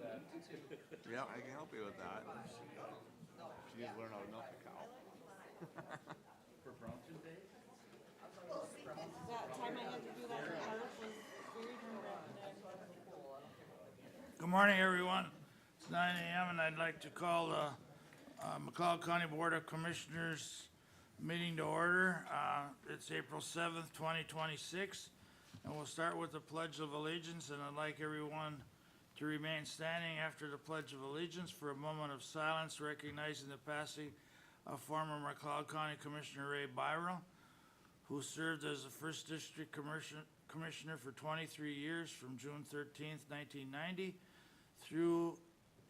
that. Yeah, I can help you with that. She needs to learn how to milk a cow. For Brompton Day? That time I had to do that for Art was very nerve-wracking. Good morning, everyone. It's 9 a.m. and I'd like to call the McLeod County Board of Commissioners meeting to order. It's April 7th, 2026, and we'll start with the Pledge of Allegiance, and I'd like everyone to remain standing after the Pledge of Allegiance for a moment of silence, recognizing the passing of former McLeod County Commissioner Ray Byra, who served as the 1st District Commissioner for 23 years from June 13th, 1990 through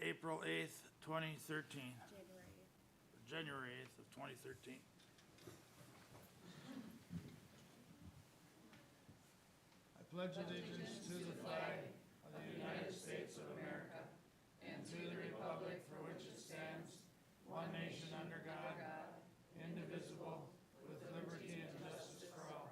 April 8th, 2013. January 8th of 2013. I pledge allegiance to the flag of the United States of America and to the republic for which it stands, one nation under God, indivisible, with liberty and justice for all.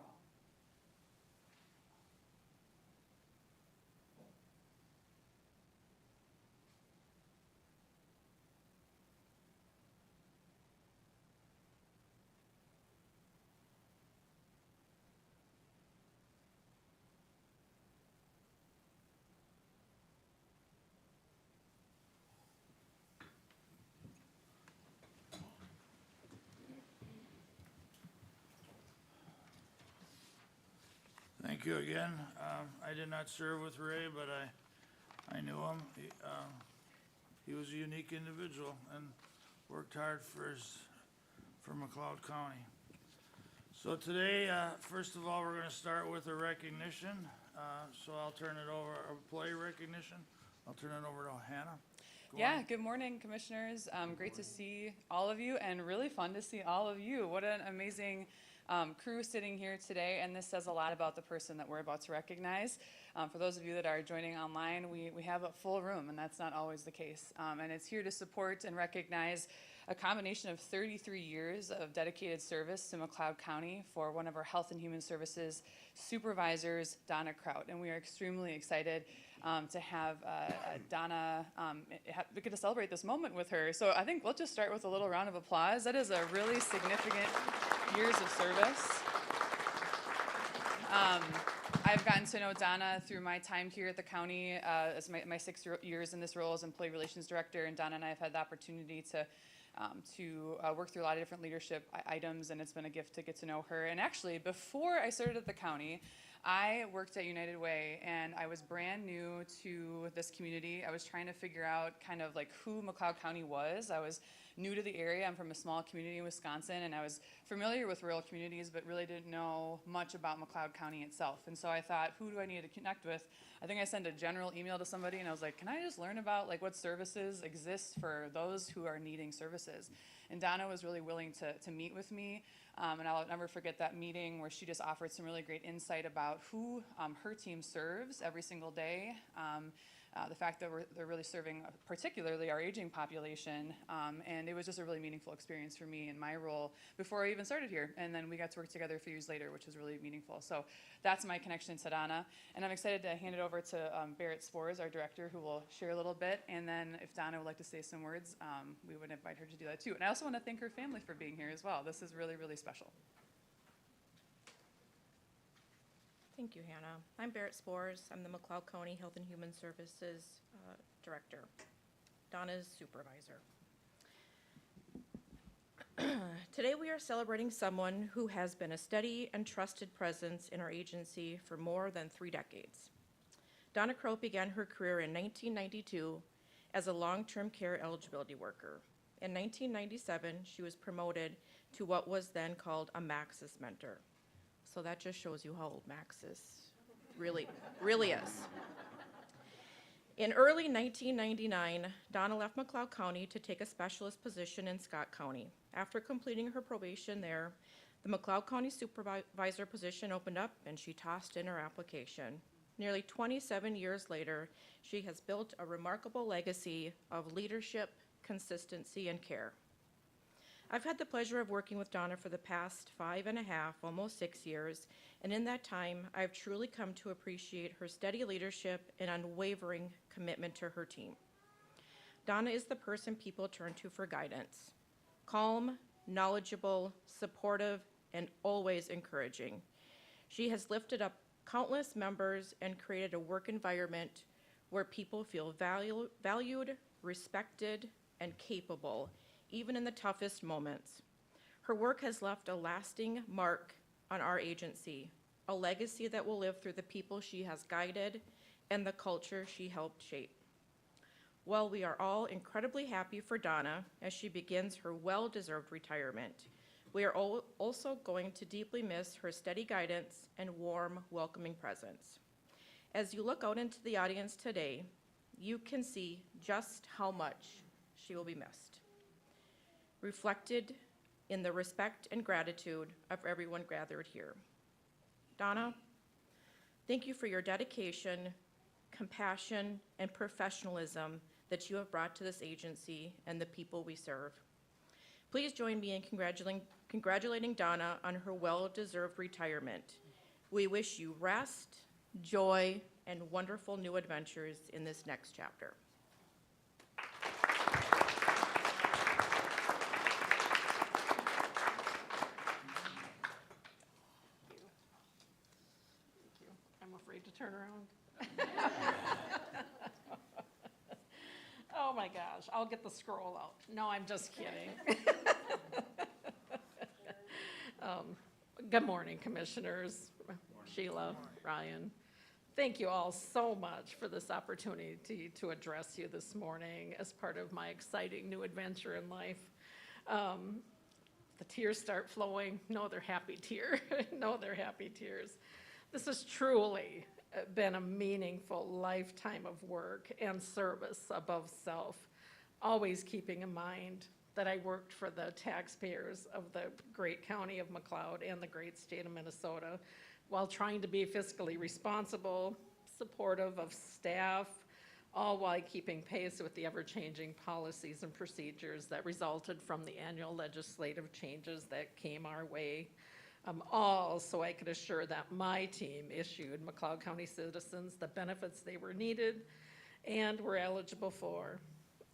Thank you again. I did not serve with Ray, but I knew him. He was a unique individual and worked hard for McLeod County. So today, first of all, we're going to start with a recognition. So I'll turn it over, employee recognition. I'll turn it over to Hannah. Yeah, good morning, commissioners. Great to see all of you and really fun to see all of you. What an amazing crew sitting here today, and this says a lot about the person that we're about to recognize. For those of you that are joining online, we have a full room, and that's not always the case. And it's here to support and recognize a combination of 33 years of dedicated service to McLeod County for one of our Health and Human Services supervisors, Donna Kraut. And we are extremely excited to have Donna, we get to celebrate this moment with her. So I think we'll just start with a little round of applause. That is a really significant years of service. I've gotten to know Donna through my time here at the county as my 6 years in this role as Employee Relations Director, and Donna and I have had the opportunity to work through a lot of different leadership items, and it's been a gift to get to know her. And actually, before I started at the county, I worked at United Way, and I was brand new to this community. I was trying to figure out kind of like who McLeod County was. I was new to the area. I'm from a small community in Wisconsin, and I was familiar with rural communities, but really didn't know much about McLeod County itself. And so I thought, who do I need to connect with? I think I sent a general email to somebody, and I was like, can I just learn about like what services exist for those who are needing services? And Donna was really willing to meet with me, and I'll never forget that meeting where she just offered some really great insight about who her team serves every single day. The fact that they're really serving particularly our aging population, and it was just a really meaningful experience for me in my role before I even started here, and then we got to work together a few years later, which was really meaningful. So that's my connection to Donna, and I'm excited to hand it over to Barrett Spores, our director, who will share a little bit, and then if Donna would like to say some words, we would invite her to do that too. And I also want to thank her family for being here as well. This is really, really special. Thank you, Hannah. I'm Barrett Spores. I'm the McLeod County Health and Human Services Director, Donna's supervisor. Today we are celebrating someone who has been a steady and trusted presence in our agency for more than 3 decades. Donna Kraut began her career in 1992 as a long-term care eligibility worker. In 1997, she was promoted to what was then called a Maxis mentor. So that just shows you how old Max is, really is. In early 1999, Donna left McLeod County to take a specialist position in Scott County. After completing her probation there, the McLeod County supervisor position opened up and she tossed in her application. Nearly 27 years later, she has built a remarkable legacy of leadership, consistency, and care. I've had the pleasure of working with Donna for the past 5.5, almost 6 years, and in that time, I've truly come to appreciate her steady leadership and unwavering commitment to her team. Donna is the person people turn to for guidance. Calm, knowledgeable, supportive, and always encouraging. She has lifted up countless members and created a work environment where people feel valued, respected, and capable, even in the toughest moments. Her work has left a lasting mark on our agency, a legacy that will live through the people she has guided and the culture she helped shape. Well, we are all incredibly happy for Donna as she begins her well-deserved retirement. We are also going to deeply miss her steady guidance and warm, welcoming presence. As you look out into the audience today, you can see just how much she will be missed, reflected in the respect and gratitude of everyone gathered here. Donna, thank you for your dedication, compassion, and professionalism that you have brought to this agency and the people we serve. Please join me in congratulating Donna on her well-deserved retirement. We wish you rest, joy, and wonderful new adventures in this next chapter. I'm afraid to turn around. Oh my gosh, I'll get the scroll out. No, I'm just kidding. Good morning, commissioners. Sheila, Ryan. Thank you all so much for this opportunity to address you this morning as part of my exciting new adventure in life. The tears start flowing. No, they're happy tears. No, they're happy tears. This has truly been a meaningful lifetime of work and service above self, always keeping in mind that I worked for the taxpayers of the great county of McLeod and the great state of Minnesota while trying to be fiscally responsible, supportive of staff, all while keeping pace with the ever-changing policies and procedures that resulted from the annual legislative changes that came our way. All so I could assure that my team issued McLeod County citizens the benefits they were needed and were eligible for.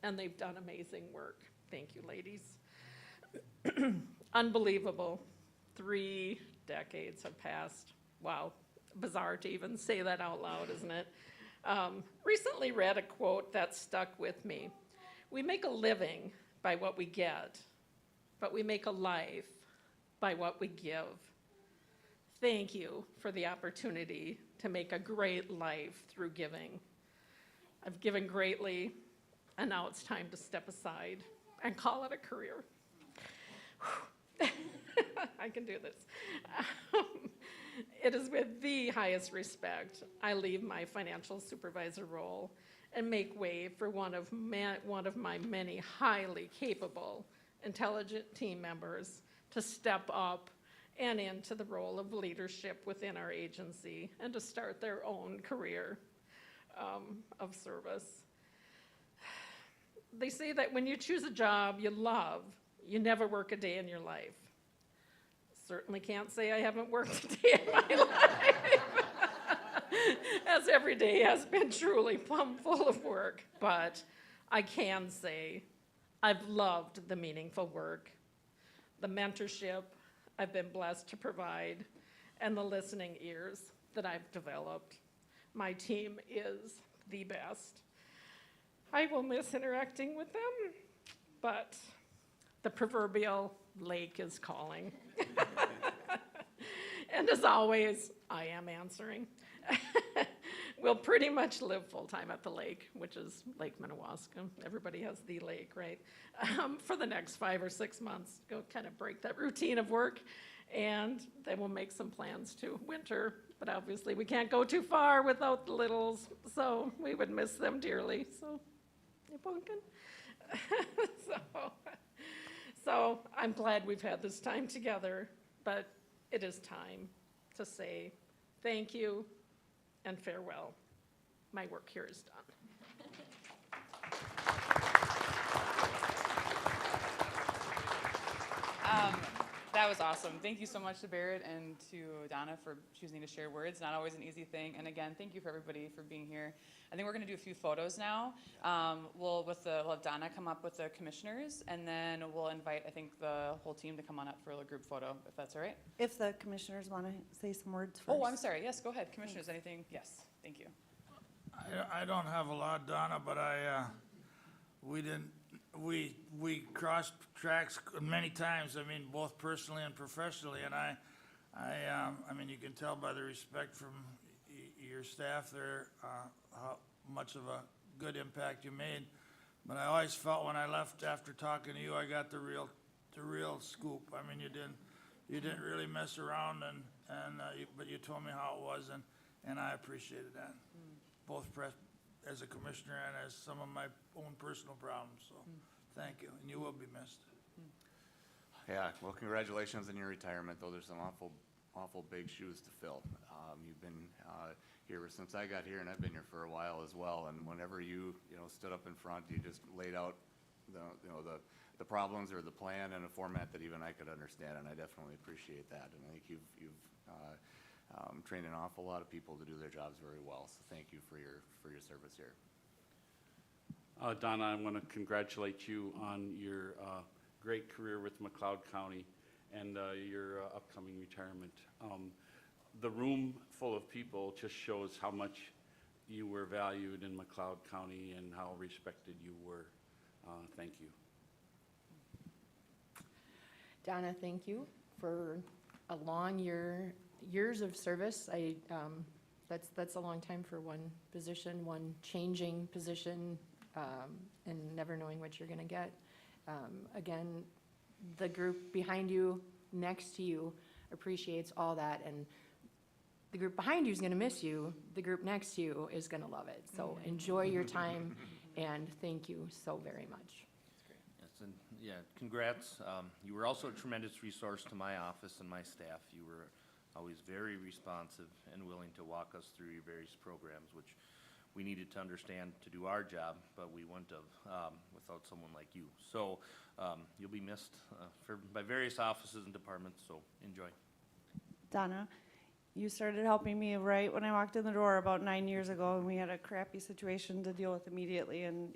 And they've done amazing work. Thank you, ladies. Unbelievable. 3 decades have passed. Wow, bizarre to even say that out loud, isn't it? Recently read a quote that stuck with me. We make a living by what we get, but we make a life by what we give. Thank you for the opportunity to make a great life through giving. I've given greatly, and now it's time to step aside and call it a career. I can do this. It is with the highest respect I leave my financial supervisor role and make way for one of my many highly capable, intelligent team members to step up and into the role of leadership within our agency and to start their own career of service. They say that when you choose a job you love, you never work a day in your life. Certainly can't say I haven't worked a day in my life, as every day has been truly plumb full of work. But I can say I've loved the meaningful work, the mentorship I've been blessed to provide, and the listening ears that I've developed. My team is the best. I will miss interacting with them, but the proverbial lake is calling. And as always, I am answering. We'll pretty much live full-time at the lake, which is Lake Minnewaska. Everybody has the lake, right? For the next 5 or 6 months, go kind of break that routine of work, and then we'll make some plans to winter. But obviously, we can't go too far without the littles, so we would miss them dearly. So, you pumpkin? So I'm glad we've had this time together, but it is time to say thank you and farewell. My work here is done. That was awesome. Thank you so much to Barrett and to Donna for choosing to share words. Not always an easy thing. And again, thank you for everybody for being here. I think we're going to do a few photos now. We'll have Donna come up with the commissioners, and then we'll invite, I think, the whole team to come on up for a group photo, if that's all right. If the commissioners want to say some words first. Oh, I'm sorry. Yes, go ahead. Commissioners, anything? Yes, thank you. I don't have a lot, Donna, but we crossed tracks many times, I mean, both personally and professionally, and I mean, you can tell by the respect from your staff there, how much of a good impact you made. But I always felt when I left after talking to you, I got the real scoop. I mean, you didn't really mess around, but you told me how it was, and I appreciated that. Both as a commissioner and as some of my own personal problems, so thank you, and you will be missed. Yeah, well, congratulations on your retirement, though. There's some awful big shoes to fill. You've been here since I got here, and I've been here for a while as well. And whenever you stood up in front, you just laid out the problems or the plan in a format that even I could understand, and I definitely appreciate that. And I think you've trained an awful lot of people to do their jobs very well. So thank you for your service here. Donna, I want to congratulate you on your great career with McLeod County and your upcoming retirement. The room full of people just shows how much you were valued in McLeod County and how respected you were. Thank you. Donna, thank you for a long years of service. That's a long time for one position, one changing position, and never knowing what you're gonna get. Again, the group behind you, next to you, appreciates all that, and the group behind you is gonna miss you. The group next to you is gonna love it. So enjoy your time, and thank you so very much. Yes, and yeah, congrats. You were also a tremendous resource to my office and my staff. You were always very responsive and willing to walk us through your various programs, which we needed to understand to do our job, but we wouldn't have without someone like you. So you'll be missed by various offices and departments, so enjoy. Donna, you started helping me right when I walked in the door about 9 years ago, and we had a crappy situation to deal with immediately, and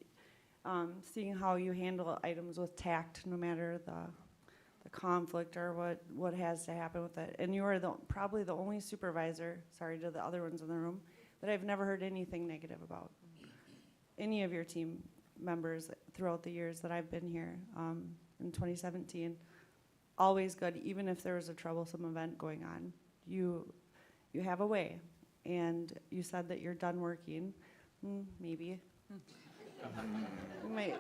seeing how you handle items with tact, no matter the conflict or what has to happen with it. And you are probably the only supervisor, sorry to the other ones in the room, that I've never heard anything negative about. Any of your team members throughout the years that I've been here, in 2017, always good, even if there was a troublesome event going on. You have a way, and you said that you're done working. Maybe. We might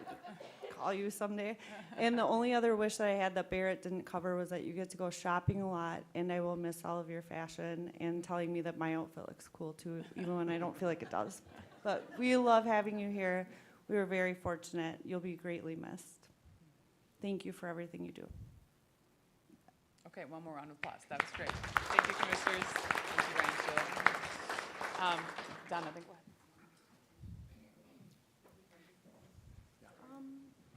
call you someday. And the only other wish that I had that Barrett didn't cover was that you get to go shopping a lot, and I will miss all of your fashion and telling me that my outfit looks cool too, even when I don't feel like it does. But we love having you here. We were very fortunate. You'll be greatly missed. Thank you for everything you do. Okay, one more round of applause. That was great. Thank you, commissioners. Thank you, Ryan, Sheila. Donna, go ahead.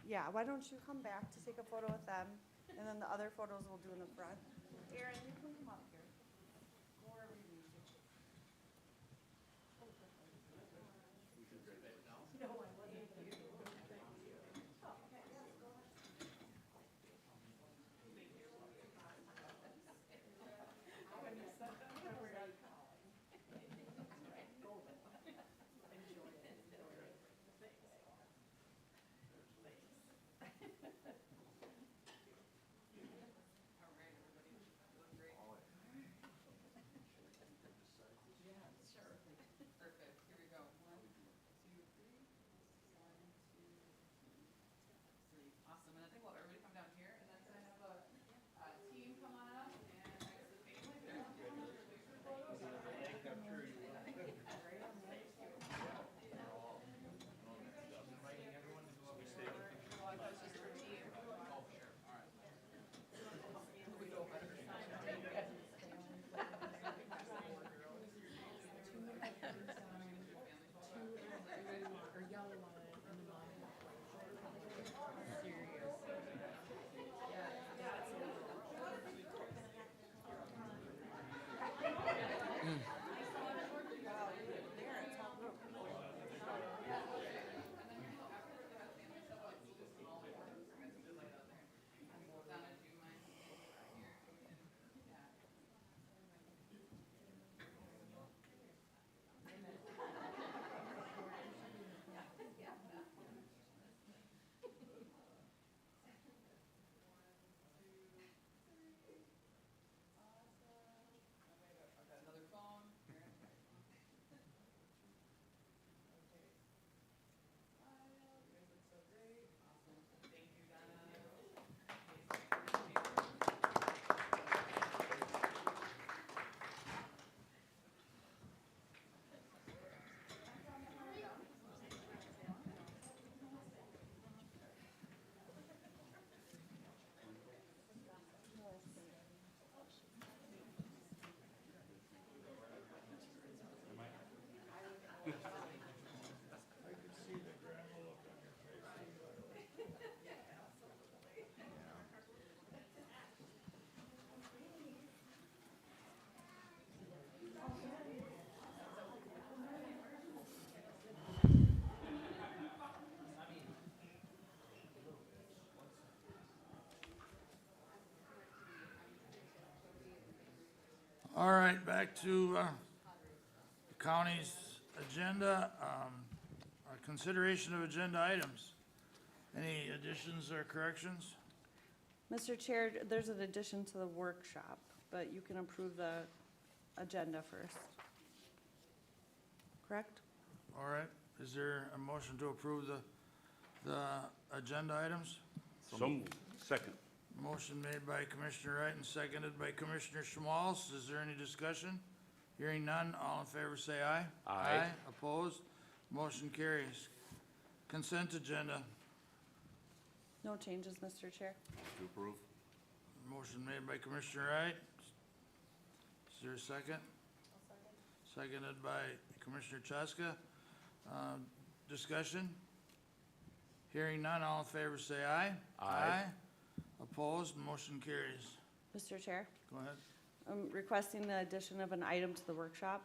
Yeah, why don't you come back to take a photo with them, and then the other photos we'll do in the front. Aaron, you can come up here. Go wherever you need to. right, back to the county's agenda. Consideration of agenda items. Any additions or corrections? Mr. Chair, there's an addition to the workshop, but you can approve the agenda first. Correct? All right, is there a motion to approve the agenda items? So moved. Second. Motion made by Commissioner Wright and seconded by Commissioner Schmalz. Is there any discussion? Hearing none, all in favor say aye. Aye. Opposed? Motion carries. Consent agenda. No changes, Mr. Chair. To approve. Motion made by Commissioner Wright. Is there a second? Seconded by Commissioner Chaska. Discussion? Hearing none, all in favor say aye. Aye. Opposed? Motion carries. Mr. Chair, Go ahead. I'm requesting the addition of an item to the workshop.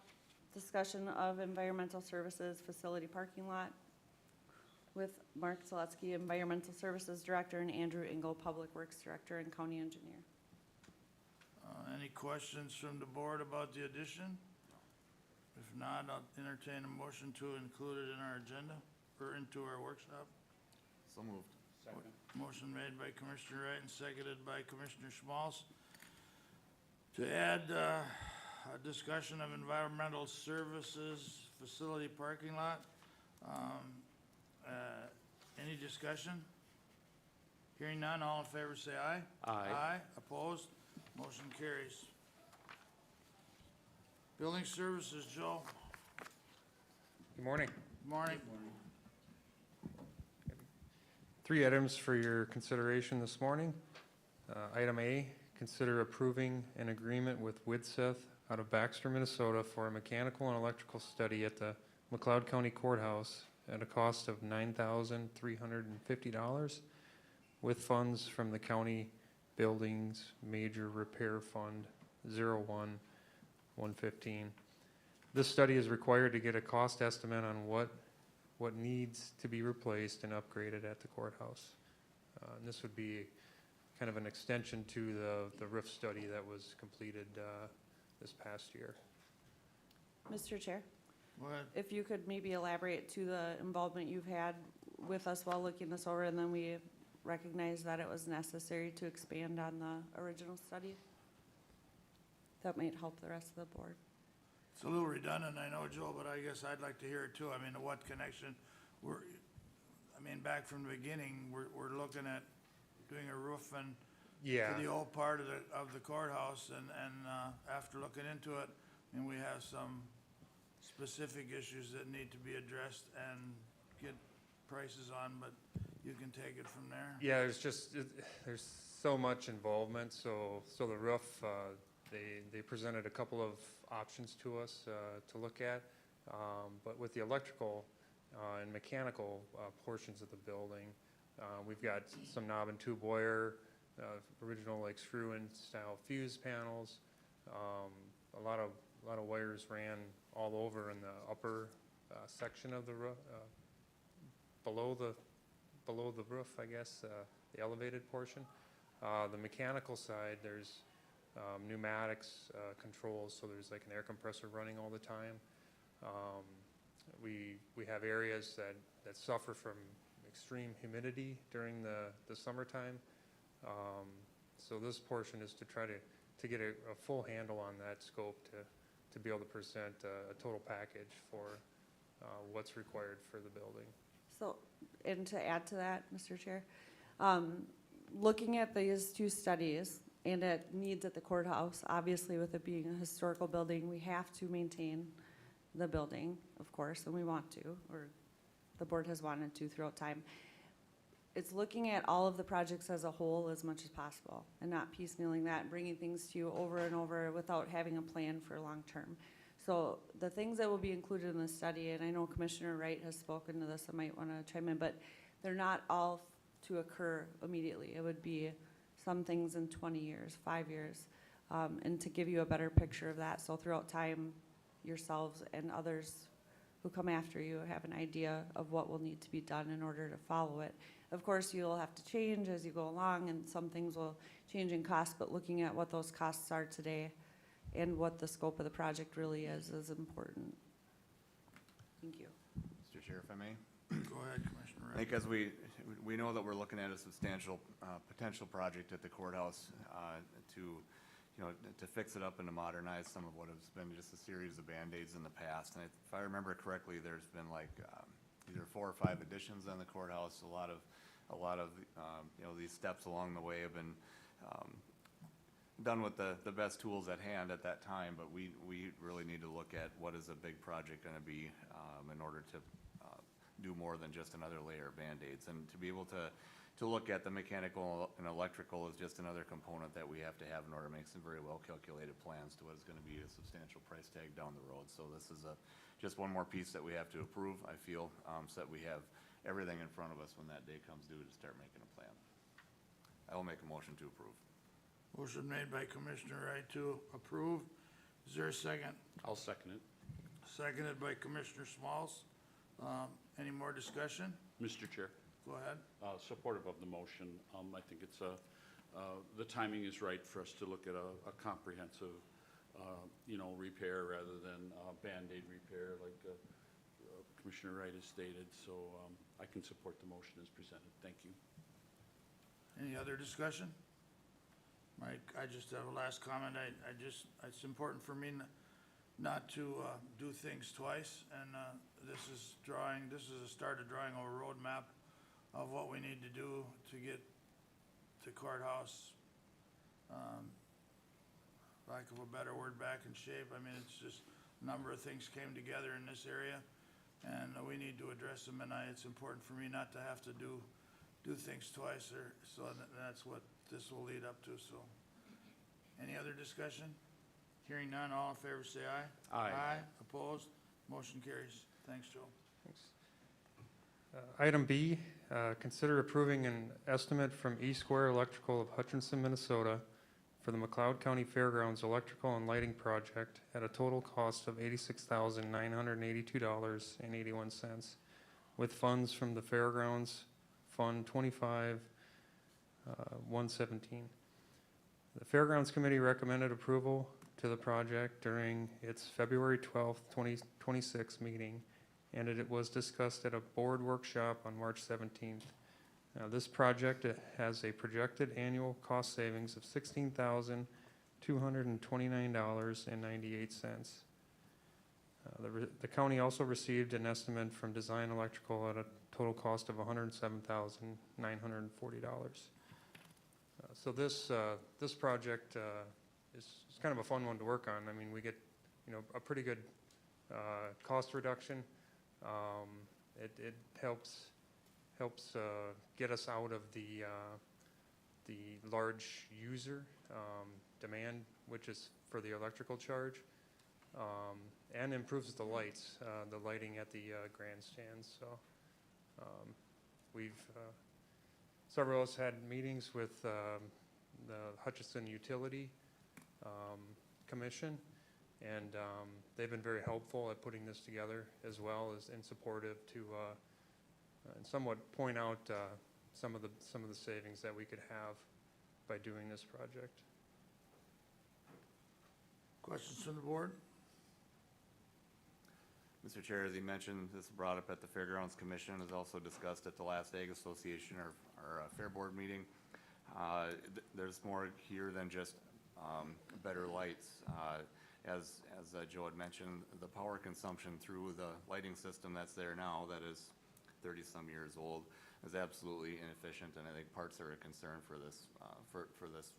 Discussion of environmental services facility parking lot with Mark Zaleski, Environmental Services Director, and Andrew Engel, Public Works Director and County Engineer. Any questions from the board about the addition? If not, I'll entertain a motion to include it in our agenda or into our workshop. So moved. Motion made by Commissioner Wright and seconded by Commissioner Schmalz to add a discussion of environmental services facility parking lot. Any discussion? Hearing none, all in favor say aye. Aye. Opposed? Motion carries. Building services, Joe. Good morning. Morning. 3 items for your consideration this morning. Item A, consider approving an agreement with Widseth out of Baxter, Minnesota for a mechanical and electrical study at the McLeod County Courthouse at a cost of $9,350 with funds from the County Buildings Major Repair Fund 01-115. This study is required to get a cost estimate on what needs to be replaced and upgraded at the courthouse. And this would be kind of an extension to the roof study that was completed this past year. Mr. Chair, Go ahead. if you could maybe elaborate to the involvement you've had with us while looking this over, and then we recognize that it was necessary to expand on the original study. That might help the rest of the board. It's a little redundant, I know, Joe, but I guess I'd like to hear it too. I mean, what connection, back from the beginning, we're looking at doing a roof and Yeah. to the old part of the courthouse, and after looking into it, we have some specific issues that need to be addressed and get prices on, but you can take it from there. Yeah, there's so much involvement, so the roof, they presented a couple of options to us to look at, but with the electrical and mechanical portions of the building, we've got some knob and tube wire, original like screw-in style fuse panels. A lot of wires ran all over in the upper section of the roof, below the roof, I guess, the elevated portion. The mechanical side, there's pneumatics controls, so there's like an air compressor running all the time. We have areas that suffer from extreme humidity during the summertime. So this portion is to try to get a full handle on that scope to be able to present a total package for what's required for the building. So, and to add to that, Mr. Chair, looking at these 2 studies and at needs at the courthouse, obviously with it being a historical building, we have to maintain the building, of course, and we want to, or the board has wanted to throughout time. It's looking at all of the projects as a whole as much as possible and not piecemealing that and bringing things to you over and over without having a plan for long term. So the things that will be included in the study, and I know Commissioner Wright has spoken to this, I might want to chime in, but they're not all to occur immediately. It would be some things in 20 years, 5 years, and to give you a better picture of that. So throughout time, yourselves and others who come after you have an idea of what will need to be done in order to follow it. Of course, you'll have to change as you go along, and some things will change in cost, but looking at what those costs are today and what the scope of the project really is important. Thank you. Mr. Chair, if I may? Go ahead, Commissioner I Wright. think as we know that we're looking at a substantial potential project at the courthouse to fix it up and to modernize some of what has been just a series of Band-Aids in the past. And if I remember correctly, there's been like either 4 or 5 additions on the courthouse. A lot of these steps along the way have been done with the best tools at hand at that time, but we really need to look at what is a big project going to be in order to do more than just another layer of Band-Aids. And to be able to look at the mechanical and electrical is just another component that we have to have in order to make some very well calculated plans to what is going to be a substantial price tag down the road. So this is just one more piece that we have to approve, I feel, so that we have everything in front of us when that day comes due to start making a plan. I will make a motion to approve. Motion made by Commissioner Wright to approve. Is there a second? I'll second it. Seconded by Commissioner Smalls. Any more discussion? Mr. Chair, Go ahead. supportive of the motion. I think it's the timing is right for us to look at a comprehensive, repair rather than Band-Aid repair like Commissioner Wright has stated. So I can support the motion as presented. Thank you. Any other discussion? Mike, I just have a last comment. It's important for me not to do things twice, and this is a start of drawing a roadmap of what we need to do to get the courthouse, lack of a better word, back in shape. I mean, it's just a number of things came together in this area, and we need to address them, and it's important for me not to have to do things twice, so that's what this will lead up to, so. Any other discussion? Hearing none, all in favor say aye. Aye. Aye, opposed, motion carries. Thanks, Joe. Thanks. Item B, consider approving an estimate from E-Square Electrical of Hutchinson, Minnesota for the McLeod County Fairgrounds Electrical and Lighting Project at a total cost of $86,982.81 with funds from the Fairgrounds Fund 25-117. The Fairgrounds Committee recommended approval to the project during its February 12th, 2026 meeting, and it was discussed at a board workshop on March 17th. Now, this project has a projected annual cost savings of $16,229.98. The county also received an estimate from Design Electrical at a total cost of $107,940. So this project is kind of a fun one to work on. I mean, we get, a pretty good cost reduction. It helps get us out of the large user demand, which is for the electrical charge, and improves the lights, the lighting at the grandstands. So several of us had meetings with the Hutchinson Utility Commission, and they've been very helpful at putting this together, as well as and supportive to and somewhat point out some of the savings that we could have by doing this project. Questions from the board? Mr. Chair, as you mentioned, this was brought up at the Fairgrounds Commission, is also discussed at the last Ag Association or Fair Board meeting. There's more here than just better lights. As Joe had mentioned, the power consumption through the lighting system that's there now, that is 30-some years old, is absolutely inefficient, and I think parts are a concern for this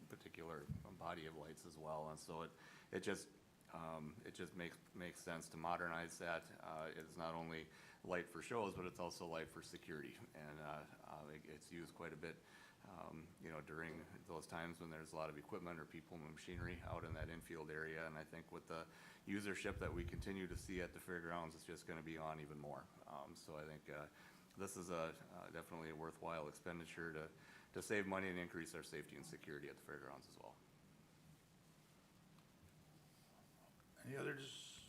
particular body of lights as well. And so it just makes sense to modernize that. It is not only light for shows, but it's also light for security, and it's used quite a bit during those times when there's a lot of equipment or people and machinery out in that infield area. And I think with the usership that we continue to see at the fairgrounds, it's just going to be on even more. So I think this is definitely a worthwhile expenditure to save money and increase our safety and security at the fairgrounds as well. Any other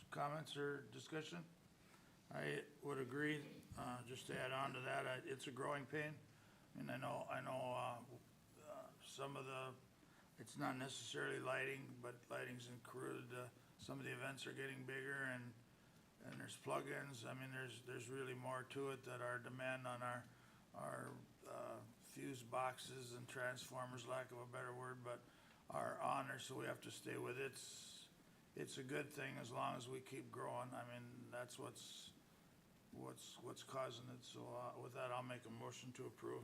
comments or discussion? I would agree, just to add on to that, it's a growing pain. And I know some of the it's not necessarily lighting, but lighting's included. Some of the events are getting bigger and there's plugins. I mean, there's really more to it that our demand on our fuse boxes and transformers, lack of a better word, but are on there, so we have to stay with it. It's a good thing as long as we keep growing. I mean, that's what's causing it. So with that, I'll make a motion to approve.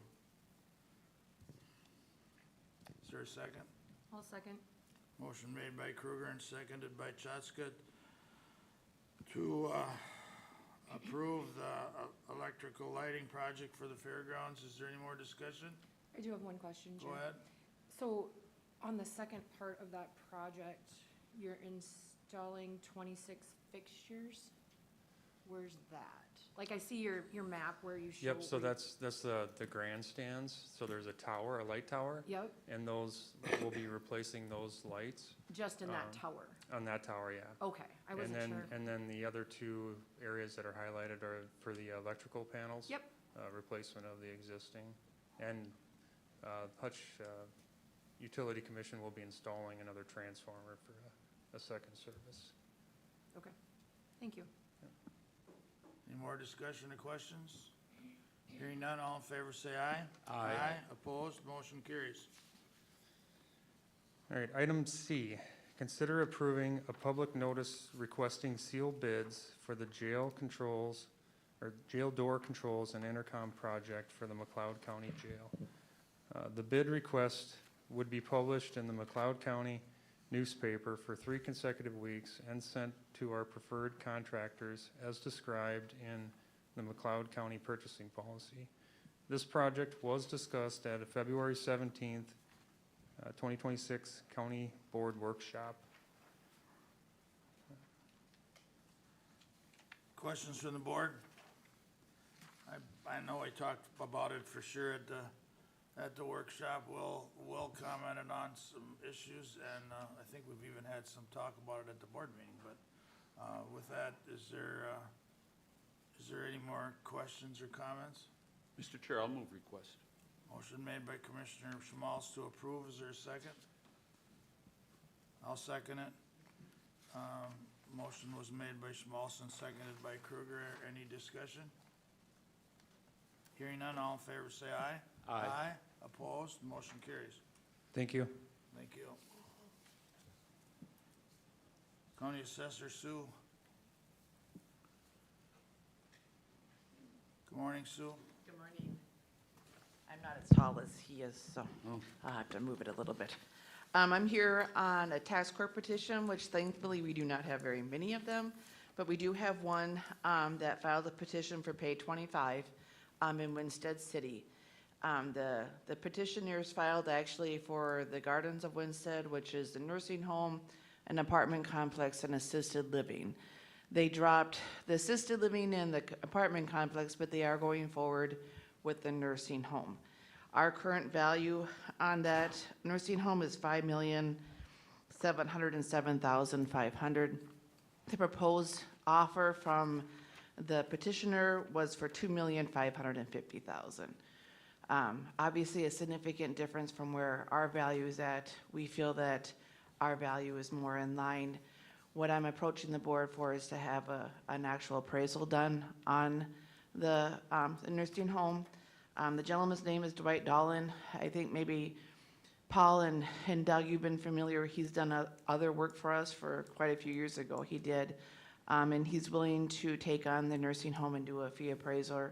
Is there a second? I'll second. Motion made by Kruger and seconded by Chaska to approve the electrical lighting project for the fairgrounds. Is there any more discussion? I do have one question, Jim. Go ahead. So on the second part of that project, you're installing 26 fixtures? Where's that? Like I see your map where you show. Yep, so where- that's the grandstands. So there's a tower, a light tower, Yep, and those, we'll be replacing those lights just in that tower. on that tower, yeah. Okay, I wasn't sure. And then the other two areas that are highlighted are for the electrical panels. Yep. Replacement of the existing. And Hutch Utility Commission will be installing another transformer for a second service. Okay, thank you. Any more discussion or questions? Hearing none, all in favor say aye. Aye. Opposed, motion carries. All right, item C, consider approving a public notice requesting sealed bids for the jail controls, or jail door controls and intercom project for the McLeod County Jail. The bid request would be published in the McLeod County newspaper for 3 consecutive weeks and sent to our preferred contractors as described in the McLeod County purchasing policy. This project was discussed at a February 17th, 2026 County Board Workshop. Questions from the board? I know I talked about it for sure at the workshop. We'll commented on some issues, and I think we've even had some talk about it at the board meeting. But with that, is there any more questions or comments? Mr. Chair, I'll move request. Motion made by Commissioner Schmalz to approve. Is there a second? I'll second it. Motion was made by Schmalz and seconded by Kruger. Any discussion? Hearing none, all in favor say aye. Aye. Opposed, motion carries. Thank you. Thank you. County Assessor Sue. Good morning, Sue. Good morning. I'm not as tall as he is, so I'll have to move it a little bit. I'm here on a tax court petition, which thankfully we do not have very many of them, but we do have one that filed a petition for pay 25 in Winstead City. The petitioners filed actually for the Gardens of Winstead, which is the nursing home, an apartment complex, and assisted living. They dropped the assisted living and the apartment complex, but they are going forward with the nursing home. Our current value on that nursing home is $5,707,500. The proposed offer from the petitioner was for $2,550,000. Obviously, a significant difference from where our value is at. We feel that our value is more in line. What I'm approaching the board for is to have an actual appraisal done on the nursing home. The gentleman's name is Dwight Dolan. I think maybe Paul and Doug, you've been familiar. He's done other work for us for quite a few years ago. He did. And he's willing to take on the nursing home and do a fee appraisal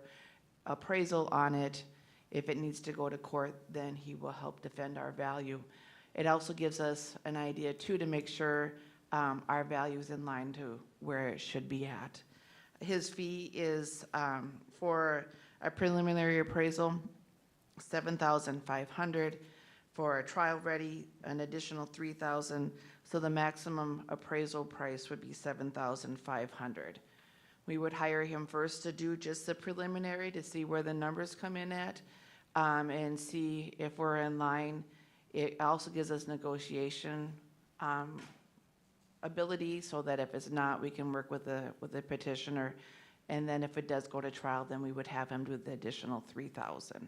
on it. If it needs to go to court, then he will help defend our value. It also gives us an idea too to make sure our value is in line to where it should be at. His fee is for a preliminary appraisal, $7,500. For a trial ready, an additional $3,000. So the maximum appraisal price would be $7,500. We would hire him first to do just the preliminary to see where the numbers come in at and see if we're in line. It also gives us negotiation ability so that if it's not, we can work with the petitioner. And then if it does go to trial, then we would have him do the additional $3,000.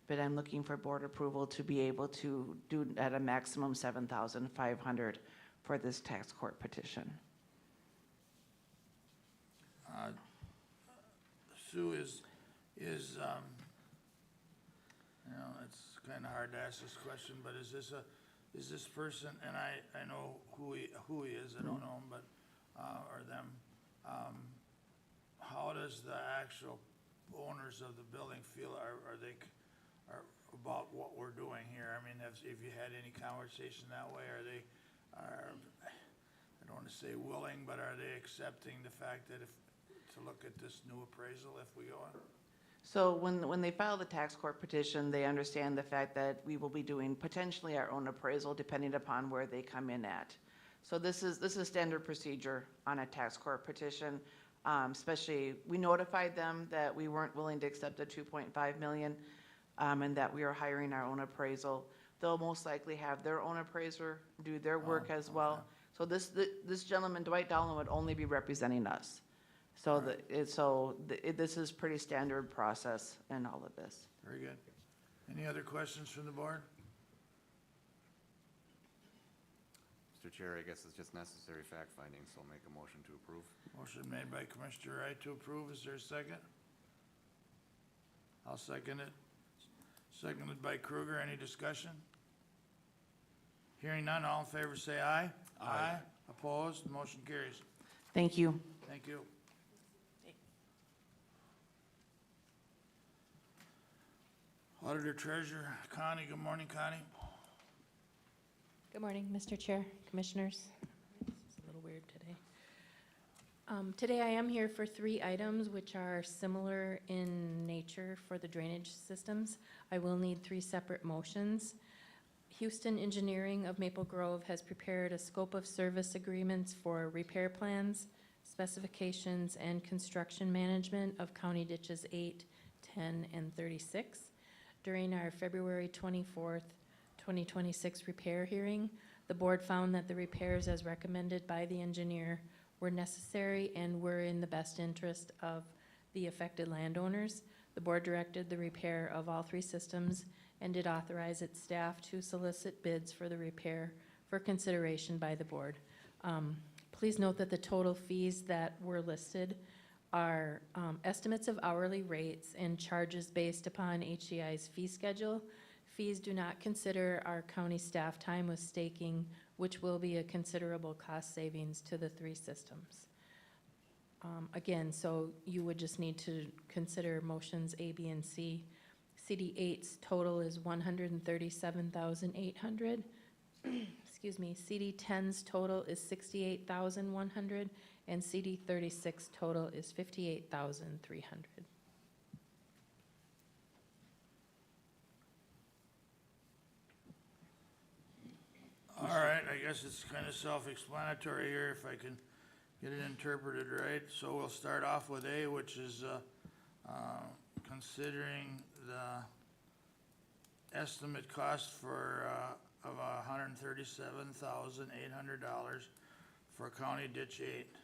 but I'm looking for board approval to be able to do at a maximum 7,500 for this tax court petition. Sue, you know, it's kind of hard to ask this question, but is this person, and I know who he is, I don't know him, but, or them, how does the actual owners of the building feel, are about what we're doing here? I mean, if you had any conversation that way, are they, I don't want to say willing, but are they accepting the fact that to look at this new appraisal if we go on? So when they file the tax court petition, they understand the fact that we will be doing potentially our own appraisal depending upon where they come in at. So this is standard procedure on a tax court petition. Especially, we notified them that we weren't willing to accept the 2.5 million, and that we are hiring our own appraisal. They'll most likely have their own appraiser do their work as well. So this gentleman, Dwight Dowland, would only be representing us. So this is pretty standard process in all of this. Very good. Any other questions from the board? Mr. Chair, I guess it's just necessary fact finding, so I'll make a motion to approve. Motion made by Commissioner Wright to approve. Is there a second? I'll second it. Seconded by Kruger. Any discussion? Hearing none, all in favor say aye. Aye. Opposed? Motion carries. Thank you. Thank you. Auditor Treasurer Connie. Good morning, Connie. Good morning, Mr. Chair, Commissioners. This is a little weird today. Today I am here for 3 items which are similar in nature for the drainage systems. I will need 3 separate motions. Houston Engineering of Maple Grove has prepared a scope of service agreements for repair plans, specifications, and construction management of county ditches 8, 10, and 36. During our February 24th, 2026 repair hearing, the board found that the repairs as recommended by the engineer were necessary and were in the best interest of the affected landowners. The board directed the repair of all 3 systems and did authorize its staff to solicit bids for the repair for consideration by the board. Please note that the total fees that were listed are estimates of hourly rates and charges based upon HCI's fee schedule. Fees do not consider our county staff time with staking, which will be a considerable cost savings to the 3 systems. Again, so you would just need to consider motions A, B, and C. CD 8's total is $137,800. Excuse me. CD 10's total is $68,100, and CD 36 total is $58,300. All right, I guess it's kind of self-explanatory here if I can get it interpreted right. So we'll start off with A, which is considering the estimate cost for of $137,800 for County Ditch 8.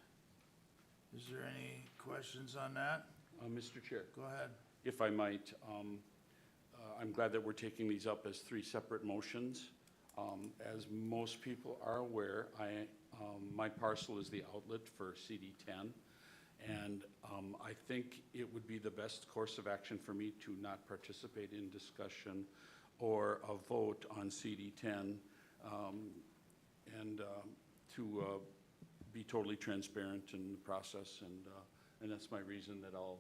Is there any questions on that? Mr. Chair, Go ahead. if I might, I'm glad that we're taking these up as 3 separate motions. As most people are aware, my parcel is the outlet for CD 10, and I think it would be the best course of action for me to not participate in discussion or a vote on CD 10, and to be totally transparent in the process, and that's my reason that I'll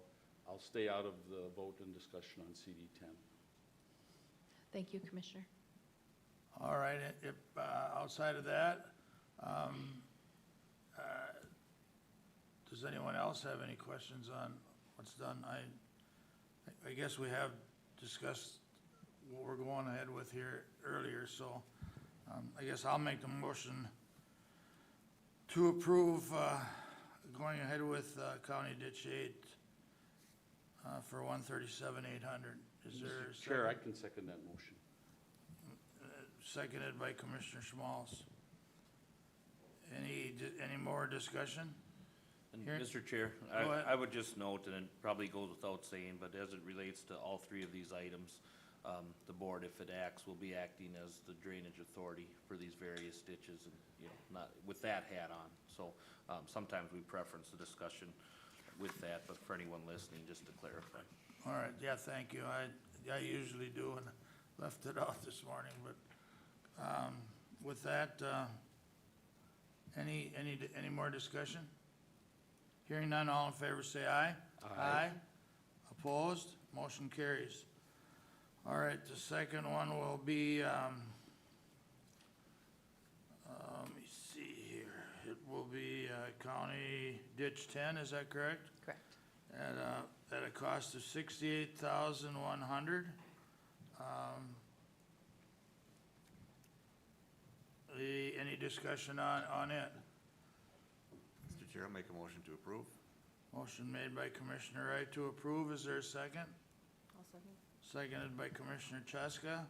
stay out of the vote and discussion on CD 10. Thank you, Commissioner. All right, if, outside of that, does anyone else have any questions on what's done? I guess we have discussed what we're going ahead with here earlier, so I guess I'll make the motion to approve going ahead with County Ditch 8 for $137,800. Is there a second? Chair, I can second that motion. Seconded by Commissioner Schmalz. Any more discussion? And Here- Mr. Chair, Go ahead. I would just note, and it probably goes without saying, but as it relates to all 3 of these items, the board, if it acts, will be acting as the drainage authority for these various ditches and, you know, not with that hat on. So, sometimes we preference the discussion with that, but for anyone listening, just to clarify. All right, yeah, thank you. I usually do and left it out this morning, but, with that, any more discussion? Hearing none, all in favor say aye. Aye. Opposed? Motion carries. All right, the second one will be, let me see here. It will be, County Ditch 10, is that correct? Correct. At a cost of $68,100. Any discussion on it? Mr. Chair, I'll make a motion to approve. Motion made by Commissioner Wright to approve. Is there a second? I'll second. Seconded by Commissioner Cheska.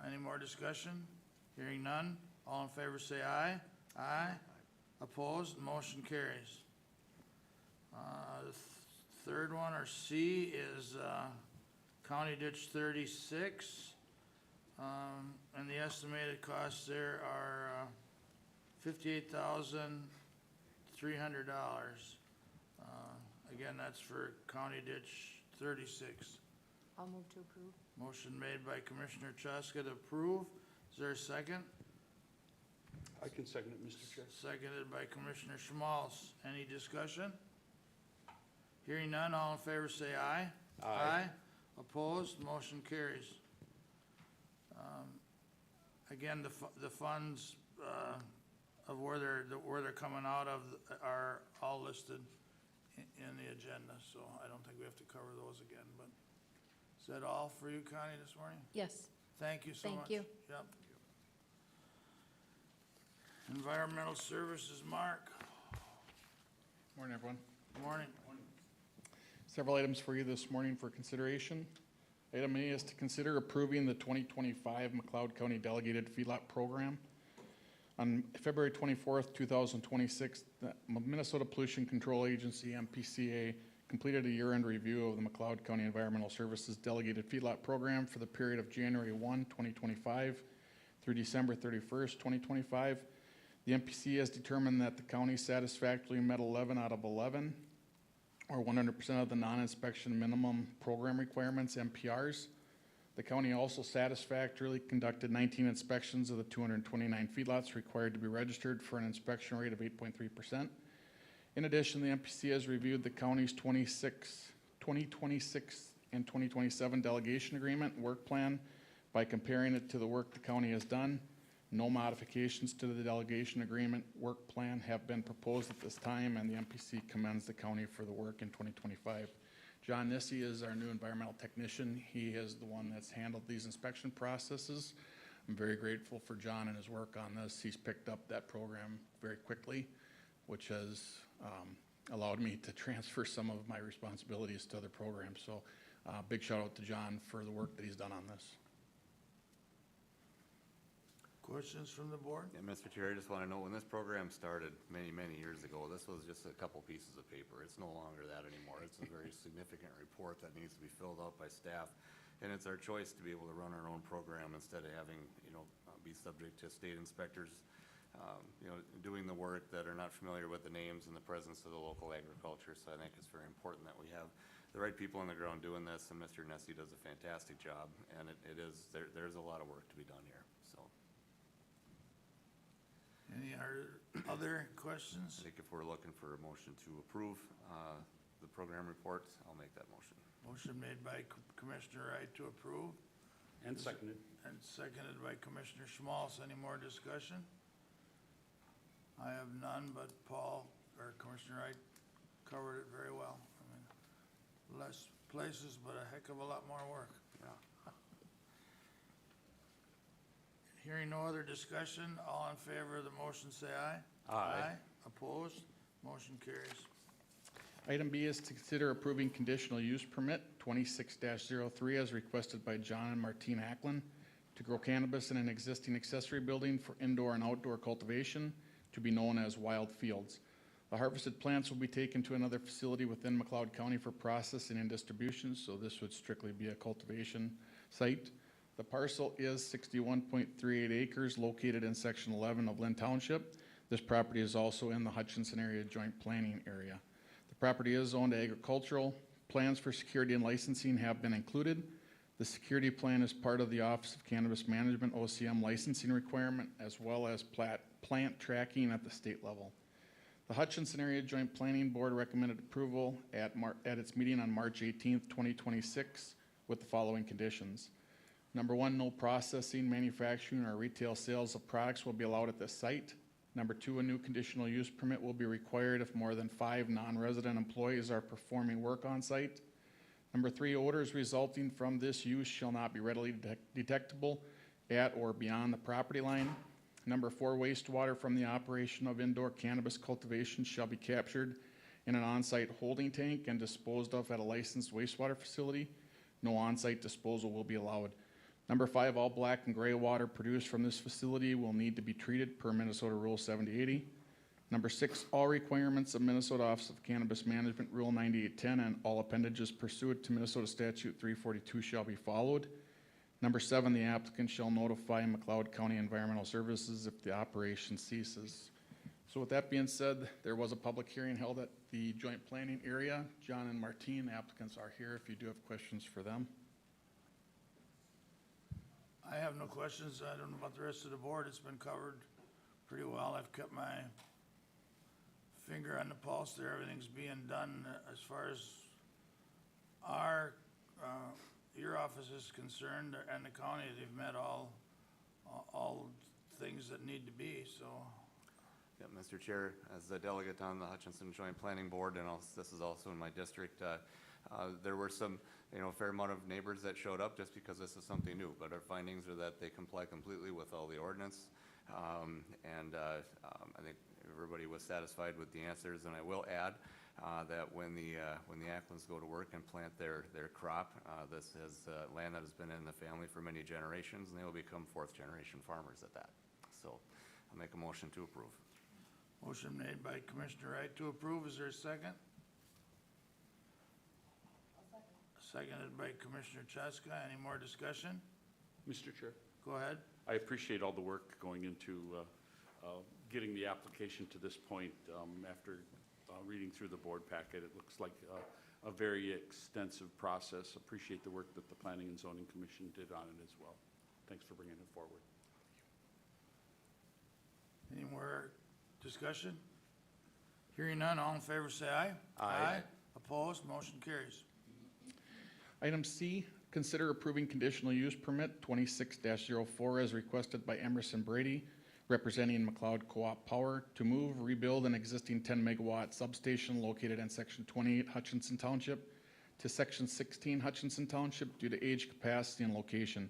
Any more discussion? Hearing none. All in favor say aye. Aye. Opposed? Motion carries. The third one, or C, is County Ditch 36. And the estimated costs there are $58,300. Again, that's for County Ditch 36. I'll move to approve. Motion made by Commissioner Cheska to approve. Is there a second? I can second it, Mr. Chair. Seconded by Commissioner Schmalz. Any discussion? Hearing none, all in favor say aye. Aye. Opposed, motion carries. Again, the funds, of where they're coming out of are all listed in the agenda, so I don't think we have to cover those again, but is that all for you, Connie, this morning? Yes. Thank you so much. Thank you. Yep. Environmental Services, Mark. Morning, everyone. Morning. Several items for you this morning for consideration. Item A is to consider approving the 2025 McLeod County Delegated Feedlot Program. On February 24th, 2026, the Minnesota Pollution Control Agency, MPCA, completed a year-end review of the McLeod County Environmental Services Delegated Feedlot Program for the period of January 1, 2025 through December 31st, 2025. The MPCA has determined that the county satisfactorily met 11 out of 11, or 100% of the non-inspection minimum program requirements, MPRs. The county also satisfactorily conducted 19 inspections of the 229 feedlots required to be registered for an inspection rate of 8.3%. In addition, the MPC has reviewed the county's 2026 and 2027 delegation agreement work plan by comparing it to the work the county has done. No modifications to the delegation agreement work plan have been proposed at this time, and the MPC commends the county for the work in 2025. John Nissy is our new environmental technician. He is the one that's handled these inspection processes. I'm very grateful for John and his work on this. He's picked up that program very quickly, which has allowed me to transfer some of my responsibilities to other programs. So big shout out to John for the work that he's done on this. Questions from the board? Yeah, Mr. Chair, I just want to know, when this program started many, many years ago, this was just a couple pieces of paper. It's no longer that anymore. It's a very significant report that needs to be filled out by staff. And it's our choice to be able to run our own program instead of having, be subject to state inspectors, doing the work that are not familiar with the names and the presence of the local agriculture. So I think it's very important that we have the right people on the ground doing this, and Mr. Nessy does a fantastic job. And there's a lot of work to be done here, so. Any other questions? I think if we're looking for a motion to approve the program report, I'll make that motion. Motion made by Commissioner Wright to approve. And seconded. And seconded by Commissioner Schmalz. Any more discussion? I have none, but Commissioner Wright covered it very well. I mean, less places, but a heck of a lot more work. Yeah. Hearing no other discussion, all in favor of the motion say aye. Aye. Opposed? Motion carries. Item B is to consider approving conditional use permit 26-03 as requested by John and Martine Ackland to grow cannabis in an existing accessory building for indoor and outdoor cultivation to be known as Wild Fields. The harvested plants will be taken to another facility within McLeod County for processing and distribution, so this would strictly be a cultivation site. The parcel is 61.38 acres located in section 11 of Lynn Township. This property is also in the Hutchinson Area Joint Planning Area. The property is zoned agricultural. Plans for security and licensing have been included. The security plan is part of the Office of Cannabis Management OCM licensing requirement, as well as plant tracking at the state level. The Hutchinson Area Joint Planning Board recommended approval at its meeting on March 18th, 2026 with the following conditions. Number one, no processing, manufacturing, or retail sales of products will be allowed at this site. Number two, a new conditional use permit will be required if more than 5 non-resident employees are performing work on site. Number three, odors resulting from this use shall not be readily detectable at or beyond the property line. Number four, wastewater from the operation of indoor cannabis cultivation shall be captured in an on-site holding tank and disposed of at a licensed wastewater facility. No on-site disposal will be allowed. Number five, all black and gray water produced from this facility will need to be treated per Minnesota Rule 7080. Number six, all requirements of Minnesota Office of Cannabis Management Rule 9810 and all appendages pursuant to Minnesota Statute 342 shall be followed. Number seven, the applicant shall notify McLeod County Environmental Services if the operation ceases. So with that being said, there was a public hearing held at the joint planning area. John and Martine, applicants are here if you do have questions for them. I have no questions. I don't know about the rest of the board. It's been covered pretty well. I've kept my finger on the pulse there. Everything's being done as far as your office is concerned and the county. They've met all things that need to be, so. Yeah, Mr. Chair, as a delegate on the Hutchinson Joint Planning Board, and this is also in my district, there were some, a fair amount of neighbors that showed up just because this is something new, but our findings are that they comply completely with all the ordinance. I think everybody was satisfied with the answers, and I will add that when the Acklins go to work and plant their crop, this is land that has been in the family for many generations, and they will become fourth-generation farmers at that. So I'll make a motion to approve. Motion made by Commissioner Wright to approve. Is there a second? Seconded by Commissioner Cheska. Any more discussion? Mr. Chair, Go ahead. I appreciate all the work going into getting the application to this point. After reading through the board packet, it looks like a very extensive process. Appreciate the work that the Planning and Zoning Commission did on it as well. Thanks for bringing it forward. Any more discussion? Hearing none, all in favor say aye. Aye. Opposed, motion carries. Item C, consider approving conditional use permit 26-04 as requested by Emerson Brady, representing McLeod Co-op Power, to move, rebuild an existing 10-megawatt substation located in Section 28 Hutchinson Township to Section 16 Hutchinson Township due to age, capacity, and location.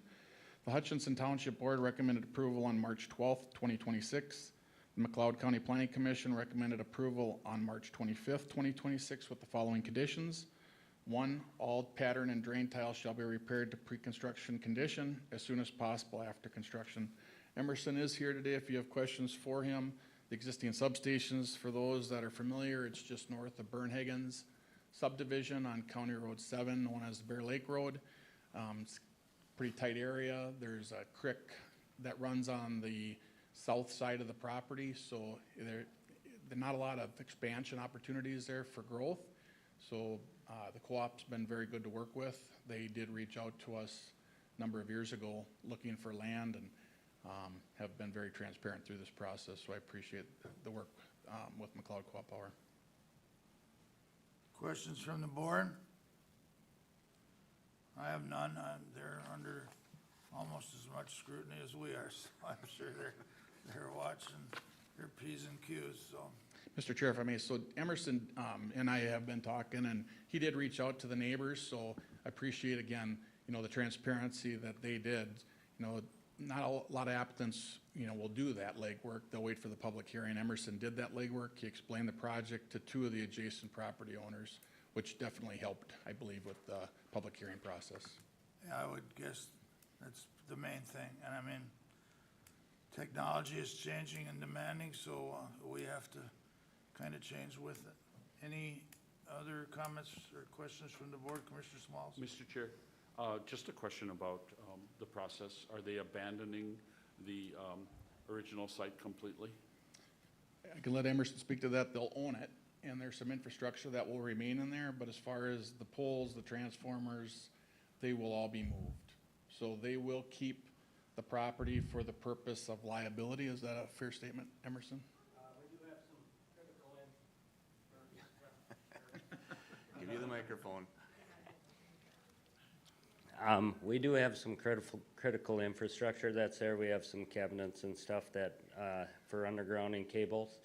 The Hutchinson Township Board recommended approval on March 12th, 2026. The McLeod County Planning Commission recommended approval on March 25th, 2026 with the following conditions. One, all pattern and drain tiles shall be repaired to pre-construction condition as soon as possible after construction. Emerson is here today if you have questions for him. The existing substations, for those that are familiar, it's just north of Bernhagen's subdivision on County Road 7, known as Bear Lake Road. It's a pretty tight area. There's a creek that runs on the south side of the property, so there are not a lot of expansion opportunities there for growth. So the co-op's been very good to work with. They did reach out to us a number of years ago looking for land and have been very transparent through this process, so I appreciate the work with McLeod Co-op Power. Questions from the board? I have none. They're under almost as much scrutiny as we are, so I'm sure they're watching their P's and Q's, so. Mr. Chair, if I may, so Emerson and I have been talking, and he did reach out to the neighbors, so I appreciate, again, the transparency that they did. Not a lot of applicants, will do that legwork. They'll wait for the public hearing. Emerson did that legwork. He explained the project to 2 of the adjacent property owners, which definitely helped, I believe, with the public hearing process. Yeah, I would guess that's the main thing. And I mean, technology is changing and demanding, so we have to kind of change with it. Any other comments or questions from the board? Commissioner Smalls? Mr. Chair, Just a question about the process. Are they abandoning the original site completely? I can let Emerson speak to that. They'll own it, and there's some infrastructure that will remain in there, but as far as the poles, the transformers, they will all be moved. So they will keep the property for the purpose of liability. Is that a fair statement, Emerson? We do have some critical Give you the microphone. We do have some critical infrastructure that's there. We have some cabinets and stuff that, for undergrounding cables.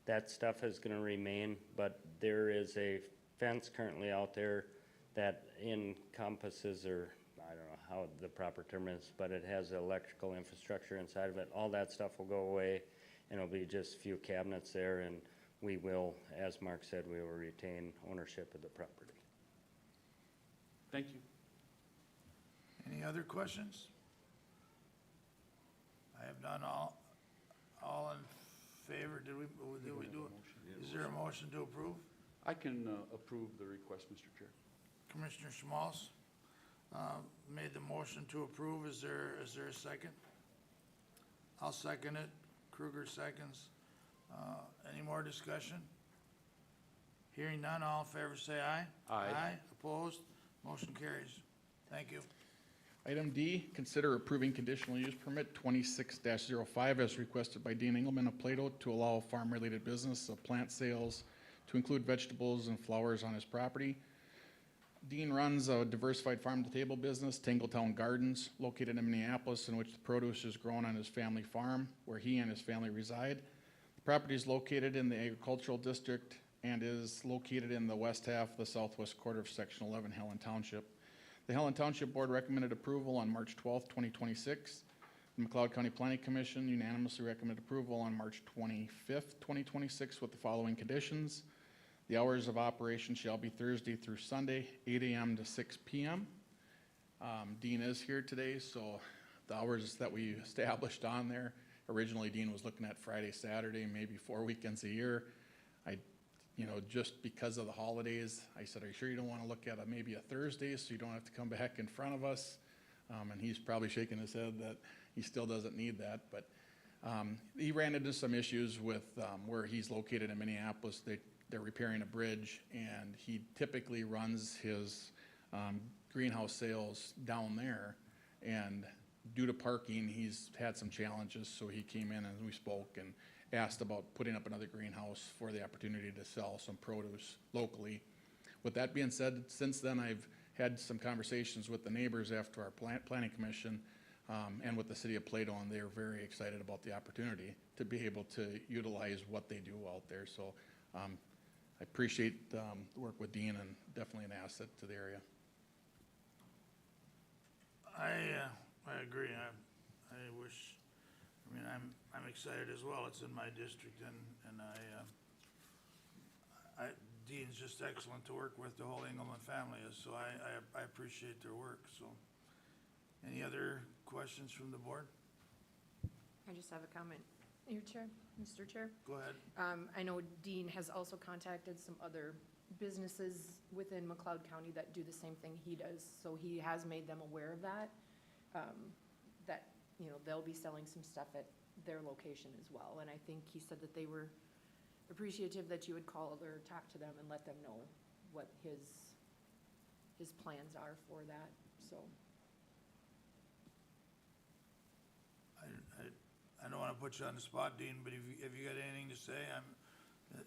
That stuff is gonna remain, but there is a fence currently out there that encompasses, or I don't know how the proper term is, but it has electrical infrastructure inside of it. All that stuff will go away, and it'll be just a few cabinets there, and we will, as Mark said, we will retain ownership of the property. Thank you. Any other questions? I have none. All in favor? Did we do it? Is there a motion to approve? I can approve the request, Mr. Chair. Commissioner Schmalz made the motion to approve. Is there a second? I'll second it. Kruger seconds. Any more discussion? Hearing none, all in favor say aye. Aye. Opposed? Motion carries. Thank you. Item D, consider approving conditional use permit 26-05 as requested by Dean Engelman of Plato to allow farm-related business of plant sales to include vegetables and flowers on his property. Dean runs a diversified farm-to-table business, Tangletown Gardens, located in Minneapolis, in which the produce is grown on his family farm, where he and his family reside. The property is located in the agricultural district and is located in the west half of the southwest quarter of Section 11, Helen Township. The Helen Township Board recommended approval on March 12th, 2026. The McLeod County Planning Commission unanimously recommended approval on March 25th, 2026 with the following conditions. The hours of operation shall be Thursday through Sunday, 8 a.m. to 6 p.m. Dean is here today, so the hours that we established on there, originally Dean was looking at Friday, Saturday, maybe 4 weekends a year. Just because of the holidays, I said, are you sure you don't want to look at maybe a Thursday so you don't have to come back in front of us? And he's probably shaking his head that he still doesn't need that, but he ran into some issues with where he's located in Minneapolis. They're repairing a bridge, and he typically runs his greenhouse sales down there. And due to parking, he's had some challenges, so he came in and we spoke and asked about putting up another greenhouse for the opportunity to sell some produce locally. With that being said, since then I've had some conversations with the neighbors after our planning commission and with the city of Plato, and they're very excited about the opportunity to be able to utilize what they do out there. So I appreciate the work with Dean, and definitely an asset to the area. I agree. I wish, I'm excited as well. It's in my district, and Dean's just excellent to work with. The whole Engelman family is, so I appreciate their work. So, any other questions from the board? I just have a comment. Your chair, Mr. Chair. Go ahead. I know Dean has also contacted some other businesses within McLeod County that do the same thing he does. So he has made them aware of that, that, they'll be selling some stuff at their location as well. And I think he said that they were appreciative that you would call or talk to them and let them know what his plans are for that, so. I don't want to put you on the spot, Dean, but if you got anything to say, I'm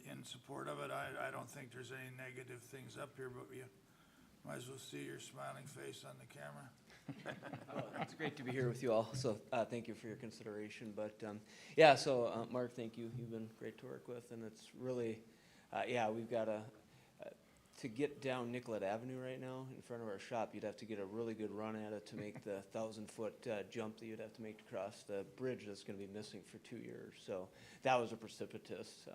in support of it. I don't think there's any negative things up here, but you might as well see your smiling face on the camera. Well, it's great to be here with you all, so thank you for your consideration. But Mark, thank you. You've been great to work with, and it's really, we've got to get down McLeod Avenue right now in front of our shop. You'd have to get a really good run at it to make the 1,000-foot jump that you'd have to make to cross the bridge that's going to be missing for 2 years. So that was a precipitous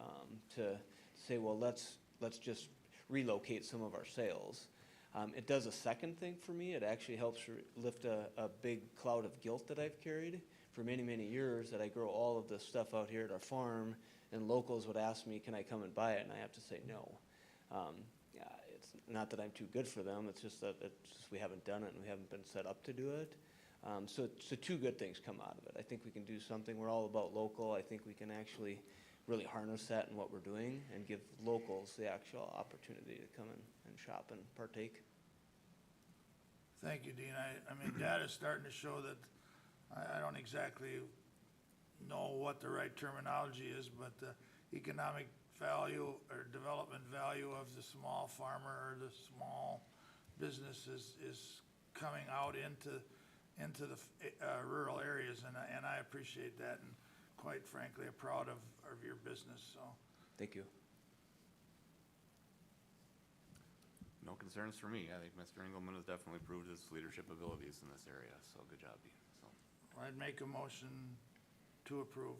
to say, well, let's just relocate some of our sales. It does a second thing for me. It actually helps lift a big cloud of guilt that I've carried for many, many years, that I grow all of this stuff out here at our farm, and locals would ask me, can I come and buy it? And I have to say no. not that I'm too good for them, it's just that we haven't done it and we haven't been set up to do it. So two good things come out of it. I think we can do something, we're all about local, I think we can actually really harness that in what we're doing and give locals the actual opportunity to come in and shop and partake. Thank you, Dean. I mean, data's starting to show that, I don't exactly know what the right terminology is, but the economic value or development value of the small farmer or the small business is coming out into the rural areas, and I appreciate that, and quite frankly, I'm proud of your business, so. Thank you. No concerns for me. I think Mr. Engelmann has definitely proved his leadership abilities in this area, so good job, Dean. So, I'd make a motion to approve.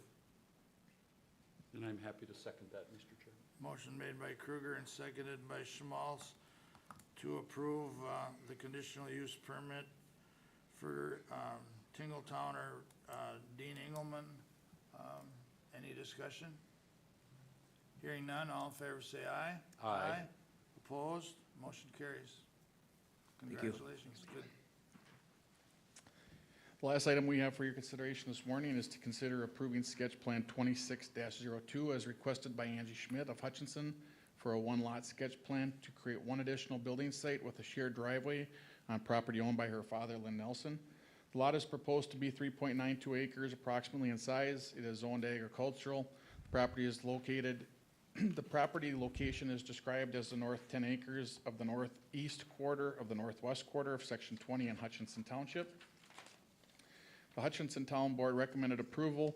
And I'm happy to second that, Mr. Chair. Motion made by Kruger and seconded by Schmalz to approve the conditional use permit for Tingletown or Dean Engelmann. Any discussion? Hearing none, all in favor say aye. Aye. Opposed? Motion carries. Thank you. Congratulations. Good. The last item we have for your consideration this morning is to consider approving sketch plan 26-02 as requested by Angie Schmidt of Hutchinson for a one-lot sketch plan to create one additional building site with a shared driveway on property owned by her father, Lynn Nelson. The lot is proposed to be 3.92 acres approximately in size. It is zoned agricultural. The property is located, the property location is described as the north 10 acres of the northeast quarter of the northwest quarter of section 20 in Hutchinson Township. The Hutchinson Town Board recommended approval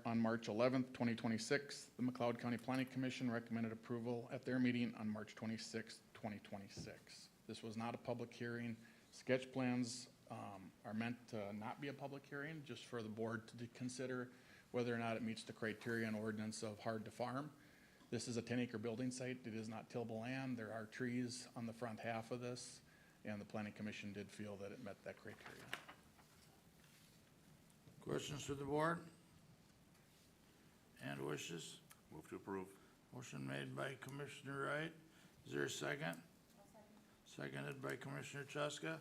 on March 11th, 2026. The McLeod County Planning Commission recommended approval at their meeting on March 26th, 2026. This was not a public hearing. Sketch plans are meant to not be a public hearing, just for the board to consider whether or not it meets the criteria and ordinance of hard to farm. This is a 10-acre building site. It is not tillable land. There are trees on the front half of this, and the Planning Commission did feel that it met that criteria. Questions to the board? And wishes? move to approve. Motion made by Commissioner Wright. Is there a second? Seconded by Commissioner Cheska.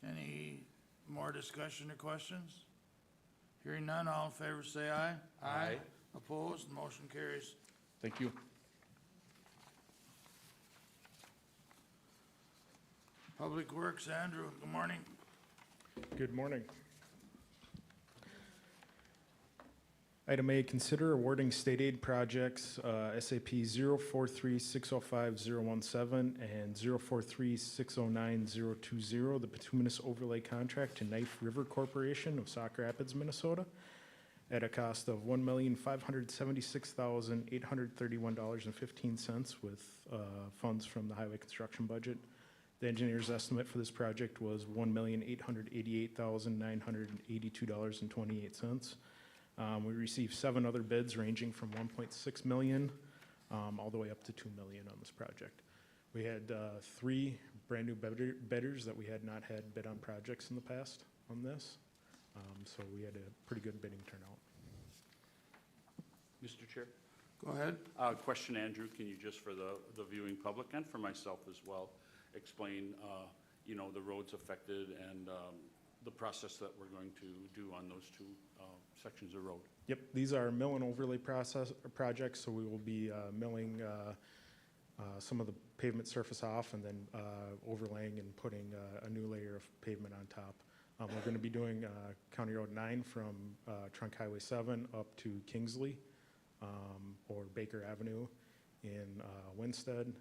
Any more discussion or questions? Hearing none, all in favor say aye. Aye. Opposed? Motion carries. Thank you. Public Works, Andrew, good morning. Good morning. Item A, consider awarding state aid projects, SAP 043605-017 and 043609-020, the bituminous overlay contract to Knife River Corporation of Sauk Rapids, Minnesota, at a cost of $1,576,831.15 with funds from the highway construction budget. The engineer's estimate for this project was $1,888,982.28. We received 7 other bids ranging from 1.6 million all the way up to 2 million on this project. We had 3 brand new bidders that we had not had bid on projects in the past on this. So we had a pretty good bidding turnout. Mr. Chair? Go ahead. Question, Andrew, can you just for the viewing public and for myself as well, explain, the roads affected and the process that we're going to do on those 2 sections of road? Yep, these are mill and overlay projects, so we will be milling some of the pavement surface off and then overlaying and putting a new layer of pavement on top. We're going to be doing County Road 9 from Trunk Highway 7 up to Kingsley or Baker Avenue in Winstead,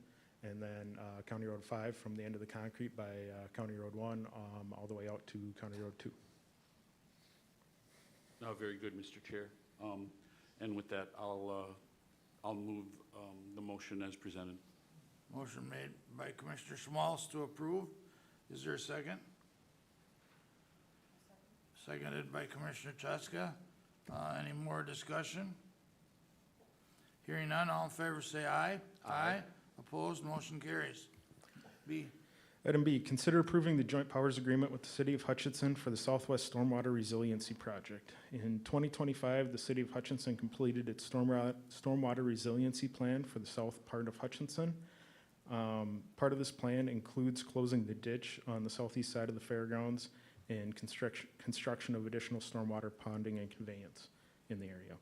and then County Road 5 from the end of the concrete by County Road 1 all the way out to County Road 2. Very good, Mr. Chair. And with that, I'll move the motion as presented. Motion made by Commissioner Schmalz to approve. Is there a second? Seconded by Commissioner Cheska. Any more discussion? Hearing none, all in favor say aye. Aye. Opposed? Motion carries. B. Item B, consider approving the joint powers agreement with the City of Hutchinson for the Southwest Stormwater Resiliency Project. In 2025, the City of Hutchinson completed its stormwater resiliency plan for the south part of Hutchinson. Part of this plan includes closing the ditch on the southeast side of the fairgrounds and construction of additional stormwater ponding and conveyance in the area.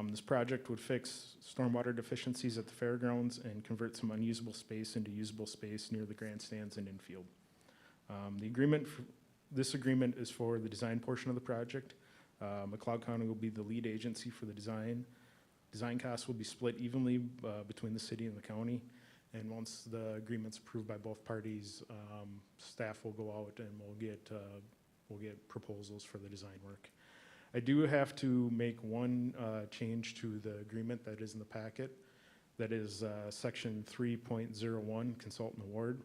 This project would fix stormwater deficiencies at the fairgrounds and convert some unusable space into usable space near the grandstands and infield. This agreement is for the design portion of the project. McLeod County will be the lead agency for the design. Design costs will be split evenly between the city and the county. And once the agreement's approved by both parties, staff will go out and we'll get proposals for the design work. I do have to make one change to the agreement that is in the packet. That is section 3.01, consultant award.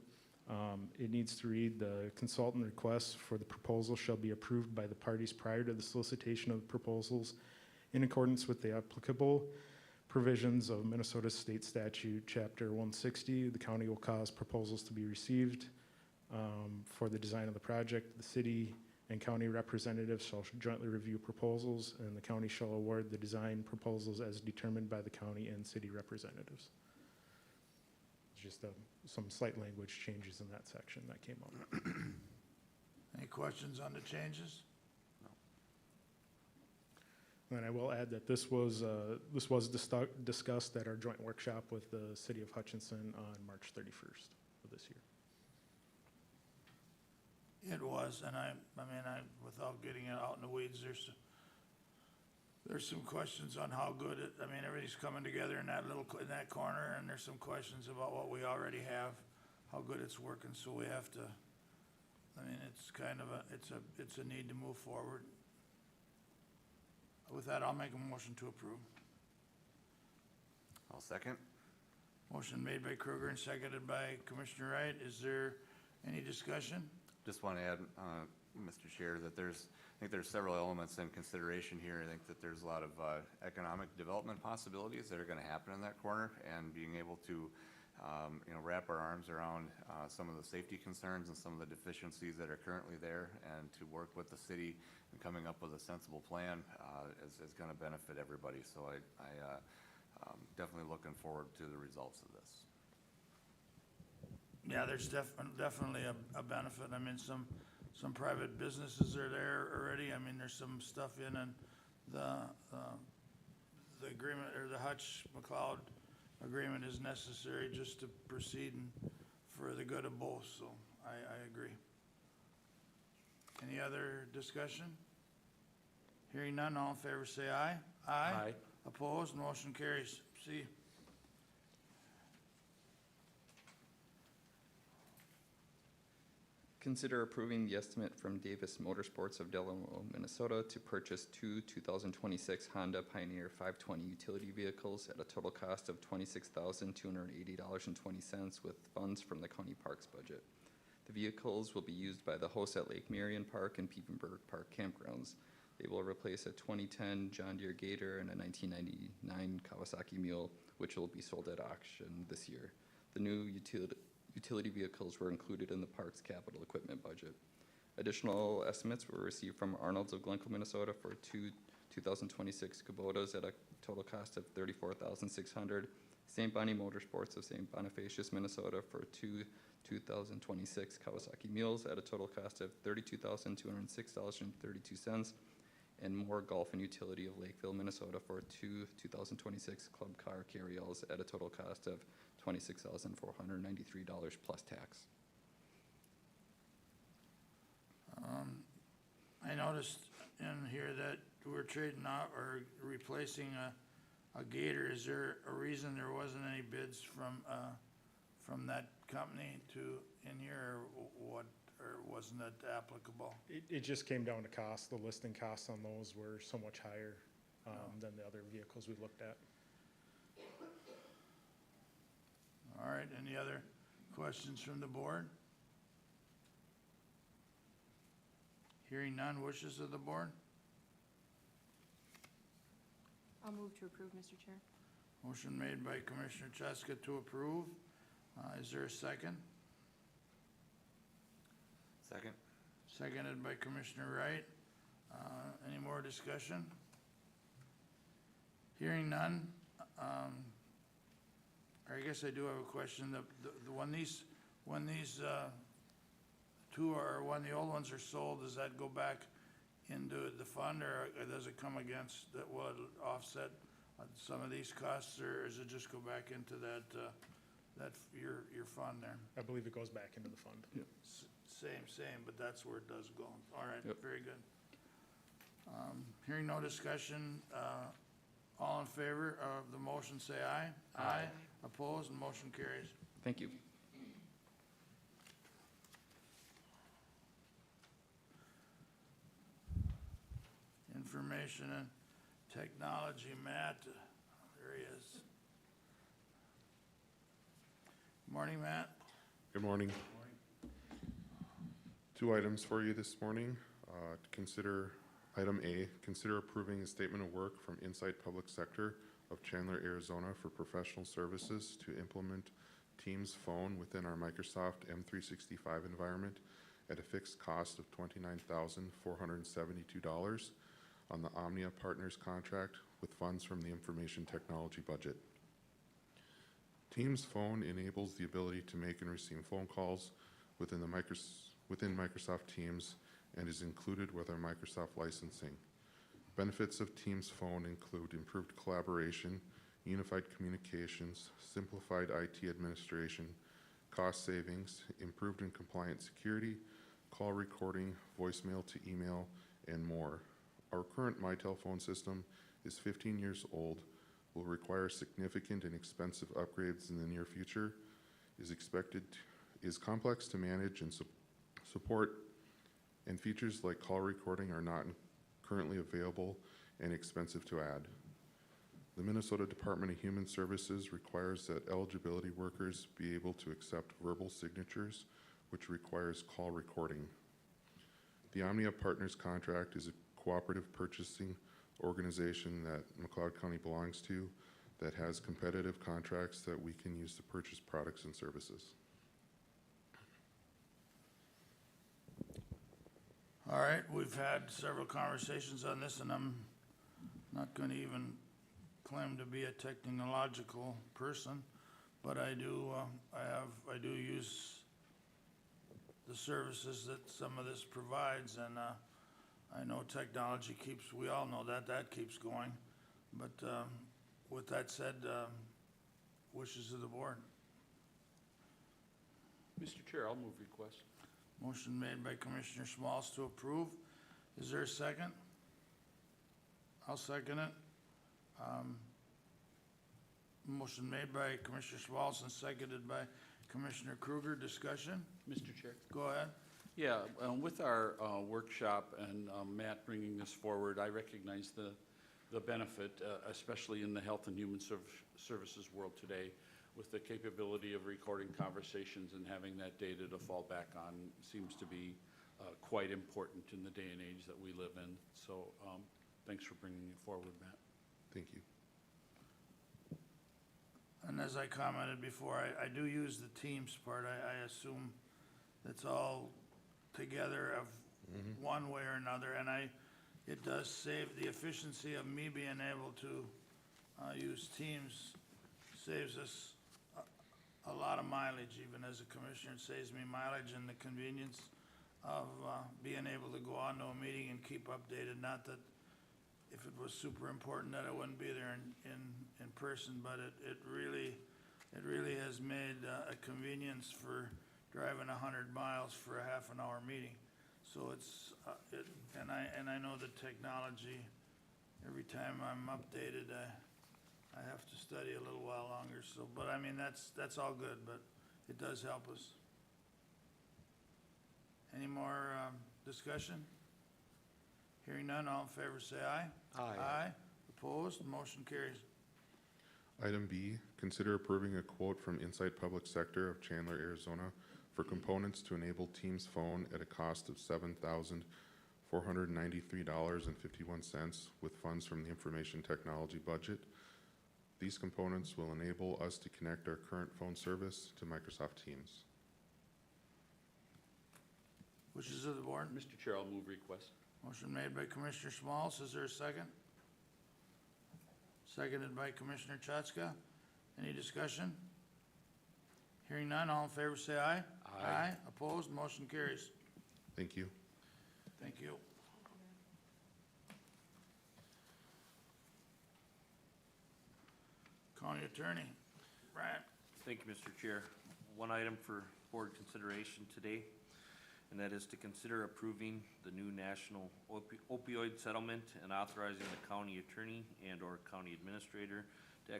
It needs to read, the consultant requests for the proposal shall be approved by the parties prior to the solicitation of the proposals in accordance with the applicable provisions of Minnesota State Statute, Chapter 160. The county will cause proposals to be received for the design of the project. The city and county representatives shall jointly review proposals, and the county shall award the design proposals as determined by the county and city representatives. Just some slight language changes in that section that came up. Any questions on the changes? And I will add that this was discussed at our joint workshop with the city of Hutchinson on March 31st of this year. It was, and without getting it out in the weeds, there's some questions on how good it, everything's coming together in that corner, and there's some questions about what we already have, how good it's working, so we have to, it's kind of it's a need to move forward. With that, I'll make a motion to approve. I'll second. Motion made by Kruger and seconded by Commissioner Wright. Is there any discussion? Just want to add, Mr. Chair, that I think there's several elements in consideration here. I think that there's a lot of economic development possibilities that are going to happen in that corner, and being able to wrap our arms around some of the safety concerns and some of the deficiencies that are currently there, and to work with the city in coming up with a sensible plan is going to benefit everybody. So I'm definitely looking forward to the results of this. Yeah, there's definitely a benefit. Some private businesses are there already. There's some stuff in, and the agreement, or the Hutch-McLeod agreement is necessary just to proceed and for the good of both, so I agree. Any other discussion? Hearing none, all in favor say aye. Aye. Opposed, motion carries. C. Consider approving the estimate from Davis Motorsports of Delano, Minnesota to purchase two 2026 Honda Pioneer 520 utility vehicles at a total cost of $26,280.20 with funds from the county parks budget. The vehicles will be used by the hosts at Lake Marion Park and Piepenburg Park campgrounds. They will replace a 2010 John Deere Gator and a 1999 Kawasaki Mule, which will be sold at auction this year. The new utility vehicles were included in the park's capital equipment budget. Additional estimates were received from Arnold's of Glencoe, Minnesota for two 2026 Kubotas at a total cost of $34,600. St. Bonnie Motorsports of St. Bonifacius, Minnesota for two 2026 Kawasaki Mules at a total cost of $32,206.32. And Moore Golf and Utility of Lakeville, Minnesota for two 2026 Club Car Carryalls at a total cost of $26,493 plus tax. I noticed in here that we're trading out or replacing a Gator. Is there a reason there wasn't any bids from that company in here, or what, or wasn't it applicable? It just came down to cost. The listing costs on those were so much higher than the other vehicles we looked at. All right, any other questions from the board? Hearing none, wishes of the board? I'll move to approve, Mr. Chair. Motion made by Commissioner Cheska to approve. Is there a second? Second. Seconded by Commissioner Wright. Any more discussion? Hearing none. I guess I do have a question. When these two are, when the old ones are sold, does that go back into the fund, or does it come against, that would offset some of these costs, or does it just go back into your fund there? I believe it goes back into the fund. Same, but that's where it does go. All right, Yep. very good. Hearing no discussion, all in favor of the motion, say aye. Aye. Opposed, and motion carries. Thank you. Information and technology, Matt, there he is. Morning, Matt. Good morning. Two items for you this morning. To consider, item A, consider approving a statement of work from Insight Public Sector of Chandler, Arizona for professional services to implement Teams Phone within our Microsoft M365 environment at a fixed cost of $29,472 on the Omnia Partners contract with funds from the information technology budget. Teams Phone enables the ability to make and receive phone calls within Microsoft Teams and is included with our Microsoft licensing. Benefits of Teams Phone include improved collaboration, unified communications, simplified IT administration, cost savings, improved and compliant security, call recording, voicemail to email, and more. Our current MyTel phone system is 15 years old, will require significant and expensive upgrades in the near future, is complex to manage and support, and features like call recording are not currently available and expensive to add. The Minnesota Department of Human Services requires that eligibility workers be able to accept verbal signatures, which requires call recording. The Omnia Partners contract is a cooperative purchasing organization that McLeod County belongs to that has competitive contracts that we can use to purchase products and services. All right, we've had several conversations on this, and I'm not going to even claim to be a technological person, but I do use the services that some of this provides, and I know technology keeps, we all know that keeps going. But with that said, wishes of the board. Mr. Chair, I'll move request. Motion made by Commissioner Smalls to approve. Is there a second? I'll second it. Motion made by Commissioner Smalls and seconded by Commissioner Kruger. Discussion? Mr. Chair. Go ahead. Yeah, with our workshop and Matt bringing this forward, I recognize the benefit, especially in the health and human services world today, with the capability of recording conversations and having that data to fall back on seems to be quite important in the day and age that we live in. So thanks for bringing it forward, Matt. Thank you. And as I commented before, I do use the Teams part. I assume that's all together of one way or another, and it does save the efficiency of me being able to use Teams, saves us a lot of mileage. Even as a commissioner, it saves me mileage and the convenience of being able to go on to a meeting and keep updated. Not that if it was super important that I wouldn't be there in person, but it really has made a convenience for driving 100 miles for a half an hour meeting. So it's, and I know the technology, every time I'm updated, I have to study a little while longer. So, but I mean, that's all good, but it does help us. Any more discussion? Hearing none, all in favor say aye. Aye. Aye. Opposed, motion carries. Item B, consider approving a quote from Insight Public Sector of Chandler, Arizona for components to enable Teams Phone at a cost of $7,493.51 with funds from the information technology budget. These components will enable us to connect our current phone service to Microsoft Teams. Wishes of the board? Mr. Chair, I'll move request. Motion made by Commissioner Smalls. Is there a second? Seconded by Commissioner Chatska. Any discussion? Hearing none, all in favor say aye. Aye. Opposed, motion carries. Thank you. Thank you. County Attorney, Brian. Thank you, Mr. Chair. One item for board consideration today, and that is to consider approving the new national opioid settlement and authorizing the county attorney and/or county administrator to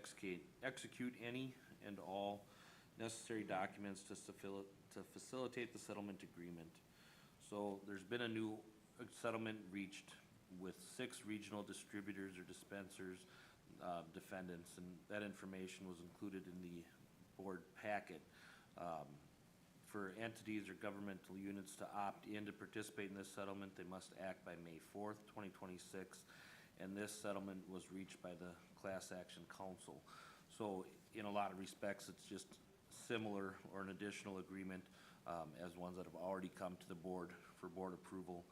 execute any and all necessary documents to facilitate the settlement agreement. So there's been a new settlement reached with 6 regional distributors or dispensers, defendants, and that information was included in the board packet. For entities or governmental units to opt in to participate in this settlement, they must act by May 4th, 2026, and this settlement was reached by the Class Action Council. So in a lot of respects, it's just similar or an additional agreement as ones that have already come to the board for board approval.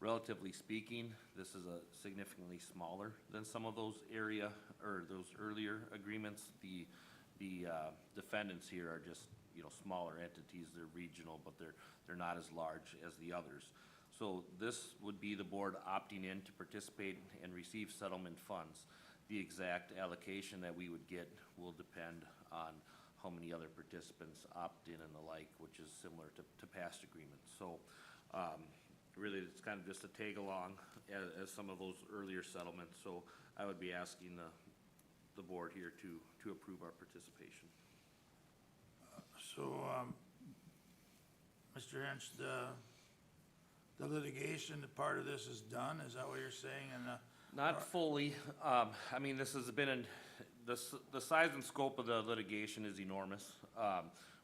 Relatively speaking, this is a significantly smaller than some of those those earlier agreements. The defendants here are just, smaller entities. They're regional, but they're not as large as the others. So this would be the board opting in to participate and receive settlement funds. The exact allocation that we would get will depend on how many other participants opt in and the like, which is similar to past agreements. So really, it's kind of just a tag along as some of those earlier settlements. So I would be asking the board here to approve our participation. So, Mr. Hinch, the litigation, the part of this is done, is that what you're saying? And Not fully. I mean, this has been, the size and scope of the litigation is enormous,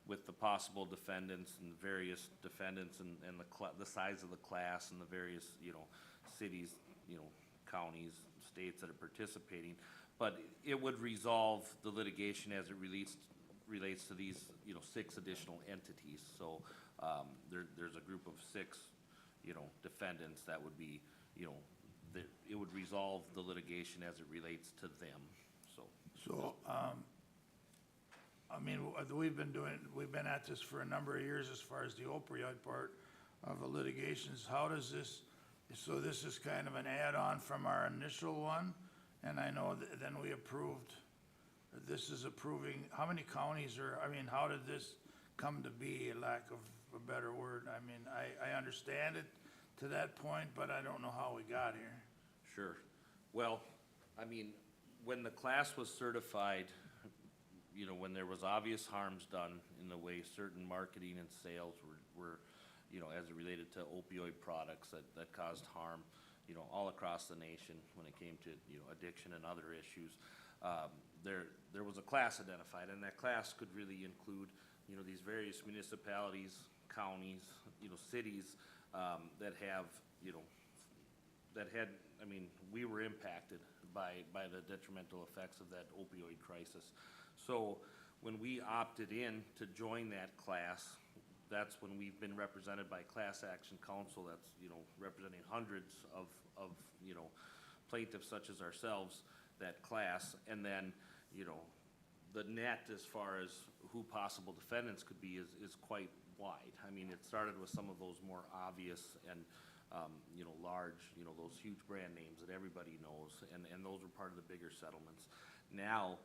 with the possible defendants and various defendants and the size of the class and the various, cities, counties, states that are participating. But it would resolve the litigation as it relates to these, 6 additional entities. So there's a group of 6, defendants that would be, it would resolve the litigation as it relates to them. So, I mean, we've been at this for a number of years as far as the opioid part of the litigations. How does this, so this is kind of an add-on from our initial one? And I know then we approved, this is approving, how many counties how did this come to be, lack of a better word? I mean, I understand it to that point, but I don't know how we got here. Sure. Well, I mean, when the class was certified, when there was obvious harms done in the way certain marketing and sales were as it related to opioid products that caused harm, all across the nation when it came to, addiction and other issues, there was a class identified, and that class could really include, these various municipalities, counties, cities, that have, we were impacted by the detrimental effects of that opioid crisis. So when we opted in to join that class, that's when we've been represented by Class Action Council, that's, representing hundreds of plaintiffs such as ourselves, that class, and then, the net as far as who possible defendants could be is quite wide. I mean, it started with some of those more obvious and, large, those huge brand names that everybody knows, and those were part of the bigger settlements. Now,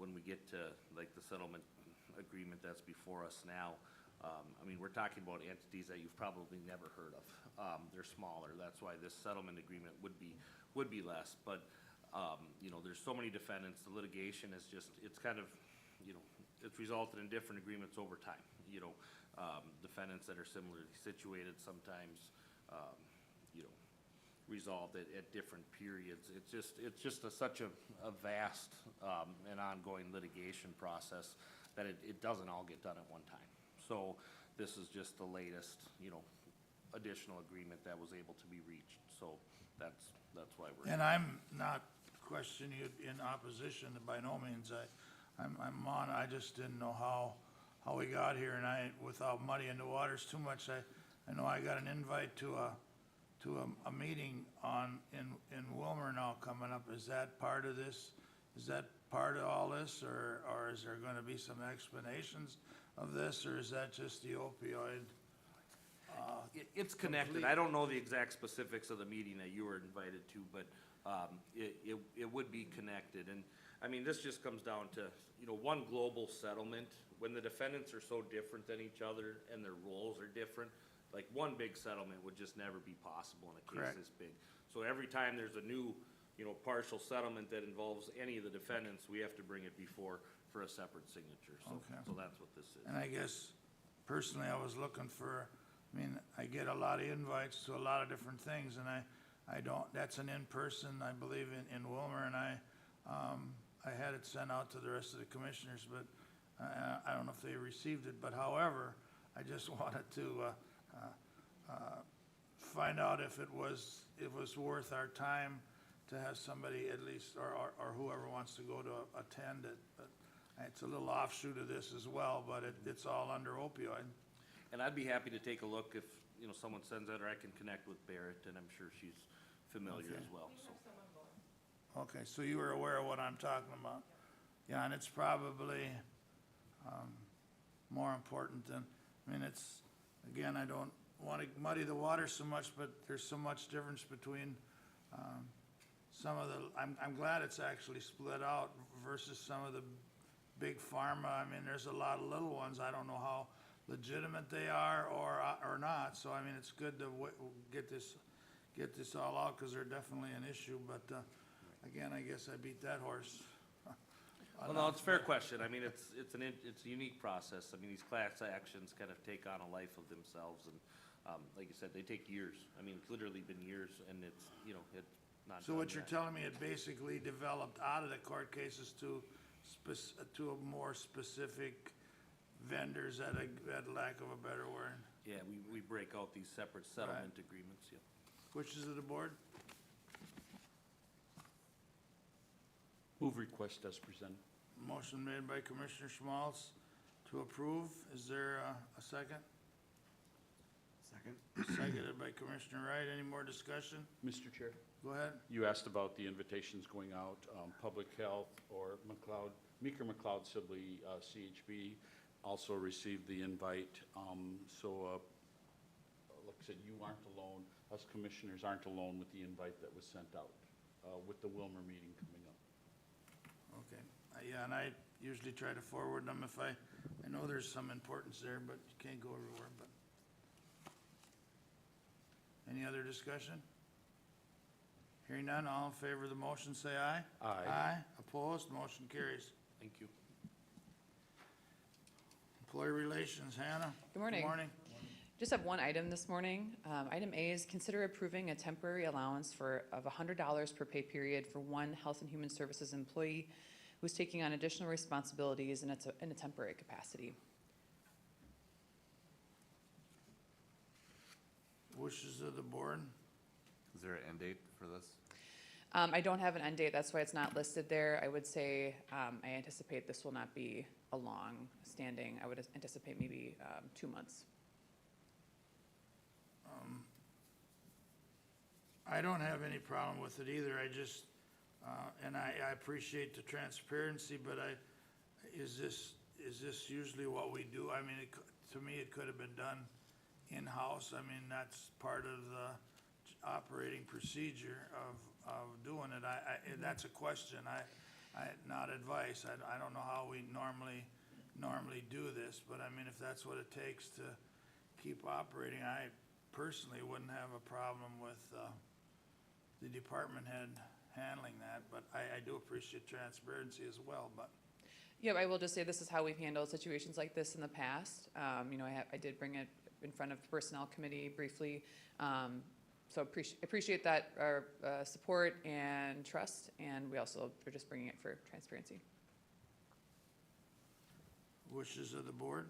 when we get to like the settlement agreement that's before us now, we're talking about entities that you've probably never heard of. They're smaller. That's why this settlement agreement would be less. But there's so many defendants. The litigation is just, it's kind of, it's resulted in different agreements over time. Defendants that are similarly situated sometimes, resolved at different periods. It's just such a vast and ongoing litigation process that it doesn't all get done at one time. So this is just the latest, additional agreement that was able to be reached. So that's why we're. And I'm not questioning you in opposition, by no means. I just didn't know how we got here, and without muddying the waters too much, I know I got an invite to a meeting in Wilmer now coming up. Is that part of this? Is that part of all this, or is there gonna be some explanations of this, or is that just the opioid? It's connected. Complete. I don't know the exact specifics of the meeting that you were invited to, but it would be connected. And, I mean, this just comes down to, one global settlement. When the defendants are so different than each other and their roles are different, like, one big settlement would just never be possible in a case Correct. this big. So every time there's a new, partial settlement that involves any of the defendants, we have to bring it before for a separate signature. Okay. So that's what this is. And I guess personally, I was looking for, I get a lot of invites to a lot of different things, and I don't, that's an in-person, I believe, in Wilmer, and I had it sent out to the rest of the commissioners, but I don't know if they received it, but however, I just wanted to find out if it was worth our time to have somebody at least, or whoever wants to go to attend it. But it's a little offshoot of this as well, but it's all under opioid. And I'd be happy to take a look if, someone sends that, or I can connect with Barrett, and I'm sure she's familiar Okay. as well, so. Okay, so you were aware of what I'm talking about? Yeah, and it's probably more important than, it's, again, I don't want to muddy the water so much, but there's so much difference between some of the, I'm glad it's actually split out versus some of the big pharma. There's a lot of little ones. I don't know how legitimate they are or not, so it's good to get this all out, because they're definitely an issue, but again, I guess I beat that horse. Well, no, it's a fair question. It's a unique process. These class actions kind of take on a life of themselves, and, like you said, they take years. It's literally been years, and it's, it's not. So done what you're yet. telling me, it basically developed out of the court cases to a more specific vendors, at lack of a better word. Yeah, we break out these separate settlement agreements, yeah. Wishes of the board? Move request as presented. Motion made by Commissioner Schmaltz to approve. Is there a second? Second. Seconded by Commissioner Wright. Any more discussion? Mr. Chair, Go ahead. you asked about the invitations going out, Public Health or McLeod, Meeker McLeod Sibley, CHB also received the invite. Like I said, you aren't alone, us commissioners aren't alone with the invite that was sent out, with the Wilmer meeting coming up. Okay. Yeah, and I usually try to forward them if I know there's some importance there, but you can't go everywhere, but. Any other discussion? Hearing none, all in favor of the motion, say aye. Aye. Aye. Opposed, motion carries. Thank you. Employee relations, Hannah. Good morning. Good morning. Just have one item this morning. Item A is consider approving a temporary allowance of $100 per pay period for one Health and Human Services employee who's taking on additional responsibilities in a temporary capacity. Wishes of the board. Is there an end date for this? I don't have an end date, that's why it's not listed there. I would say, I anticipate this will not be a long standing. I would anticipate maybe 2 months. I don't have any problem with it either. I just, and I appreciate the transparency, but is this usually what we do? To me, it could have been done in-house. That's part of the operating procedure of doing it. That's a question. Not advice. I don't know how we normally do this, but if that's what it takes to keep operating, I personally wouldn't have a problem with the department head handling that, but I do appreciate transparency as well, but. Yeah, I will just say this is how we've handled situations like this in the past. I did bring it in front of the Personnel Committee briefly. So appreciate that, our support and trust, and we also are just bringing it for transparency. Wishes of the board?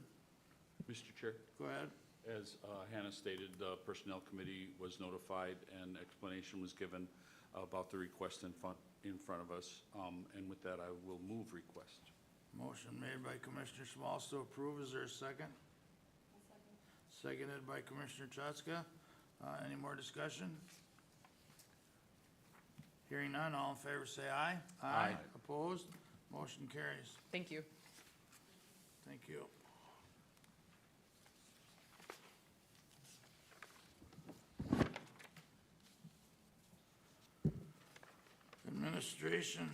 Mr. Chair? Go ahead. As Hannah stated, the Personnel Committee was notified and explanation was given about the request in front of us. And with that, I will move request. Motion made by Commissioner Schmaltz to approve. Is there a second? Seconded by Commissioner Chotzka. Any more discussion? Hearing none, all in favor say aye. Aye. Opposed? Motion carries. Thank you. Thank you. administration,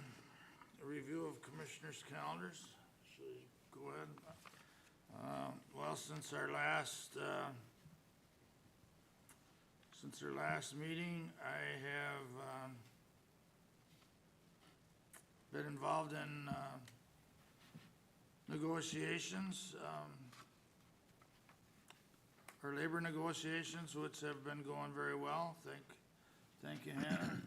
a review of commissioners' calendars. Should I go ahead? Well, since our last meeting, I have been involved in negotiations, or labor negotiations, which have been going very well. Thank you, Hannah.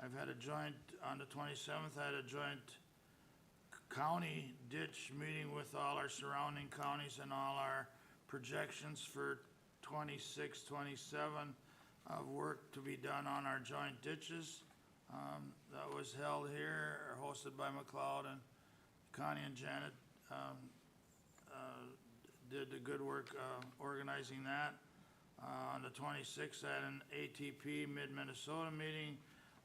I've had a joint, on the 27th, I had a joint county ditch meeting with all our surrounding counties and all our projections for 26, 27 of work to be done on our joint ditches. That was held here, hosted by McLeod, and Connie and Janet did the good work organizing that. On the 26th, I had an ATP Mid-Minnesota meeting,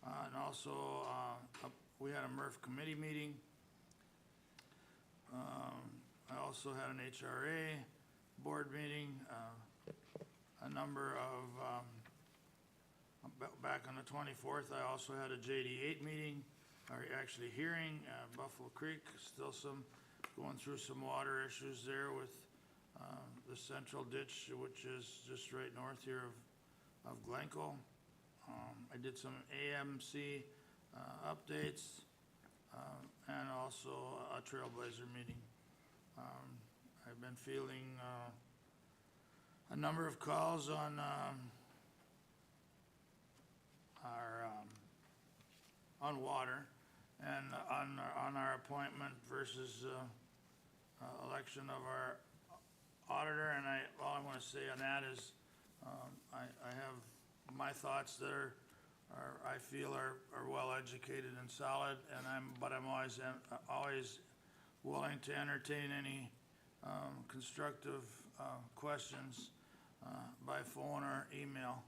and also we had a MRF committee meeting. I also had an HRA board meeting, a number of, back on the 24th, I also had a JD8 meeting, or actually hearing, Buffalo Creek, still going through some water issues there with the central ditch, which is just right north here of Glencoe. I did some AMC updates, and also a Trailblazer meeting. I've been fielding a number of calls on on water and on our appointment versus election of our auditor. And all I want to say on that is I have my thoughts that I feel are well educated and solid, and I'm always willing to entertain any constructive questions by phone or email.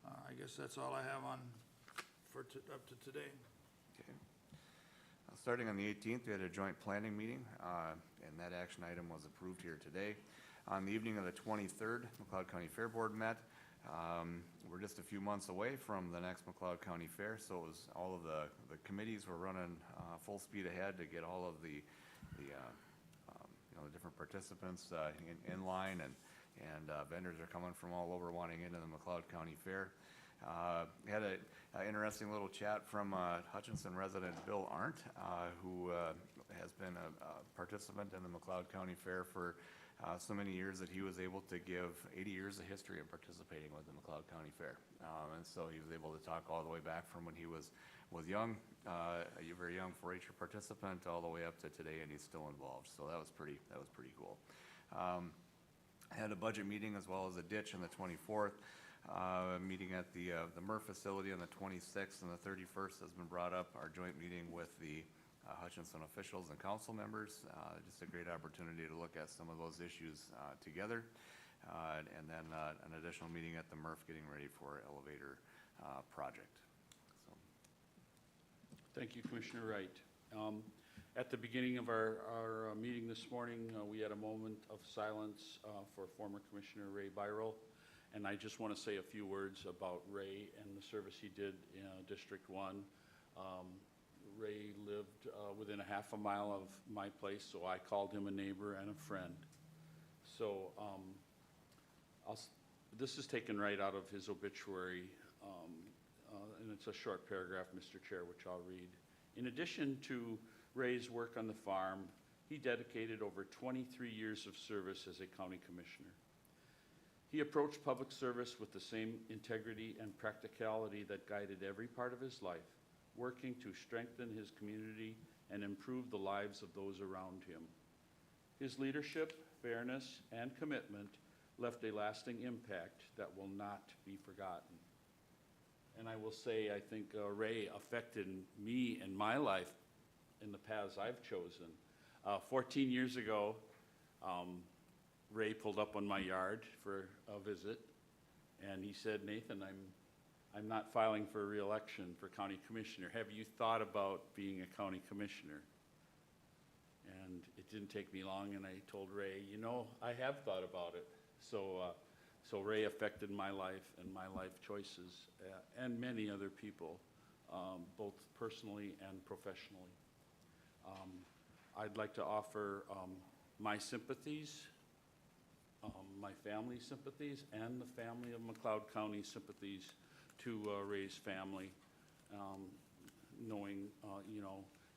I guess that's all I have on up to today. Okay. Starting on the 18th, we had a joint planning meeting, and that action item was approved here today. On the evening of the 23rd, McLeod County Fair Board met. We're just a few months away from the next McLeod County Fair, so it was all of the committees were running full speed ahead to get all of the different participants in line, and vendors are coming from all over wanting into the McLeod County Fair. We had an interesting little chat from Hutchinson resident Bill Arndt, who has been a participant in the McLeod County Fair for so many years that he was able to give 80 years of history of participating with the McLeod County Fair. And so he was able to talk all the way back from when he was young, a very young 4-H participant, all the way up to today, and he's still involved. So that was pretty cool. Had a budget meeting as well as a ditch on the 24th. Meeting at the MRF facility on the 26th and the 31st has been brought up. Our joint meeting with the Hutchinson officials and council members. Just a great opportunity to look at some of those issues together. And then an additional meeting at the MRF getting ready for elevator project. So. Thank you, Commissioner Wright. At the beginning of our meeting this morning, we had a moment of silence for former Commissioner Ray Byrell. And I just want to say a few words about Ray and the service he did in District 1. Ray lived within a half a mile of my place, so I called him a neighbor and a friend. So this is taken right out of his obituary, and it's a short paragraph, Mr. Chair, which I'll read. In addition to Ray's work on the farm, he dedicated over 23 years of service as a county commissioner. He approached public service with the same integrity and practicality that guided every part of his life, working to strengthen his community and improve the lives of those around him. His leadership, fairness, and commitment left a lasting impact that will not be forgotten. And I will say, I think Ray affected me in my life in the paths I've chosen. 14 years ago, Ray pulled up on my yard for a visit, and he said, "Nathan, I'm not filing for re-election for county commissioner. Have you thought about being a county commissioner?" And it didn't take me long, and I told Ray, I have thought about it. So Ray affected my life and my life choices, and many other people both personally and professionally. I'd like to offer my sympathies, my family's sympathies, and the family of McLeod County sympathies to Ray's family, knowing,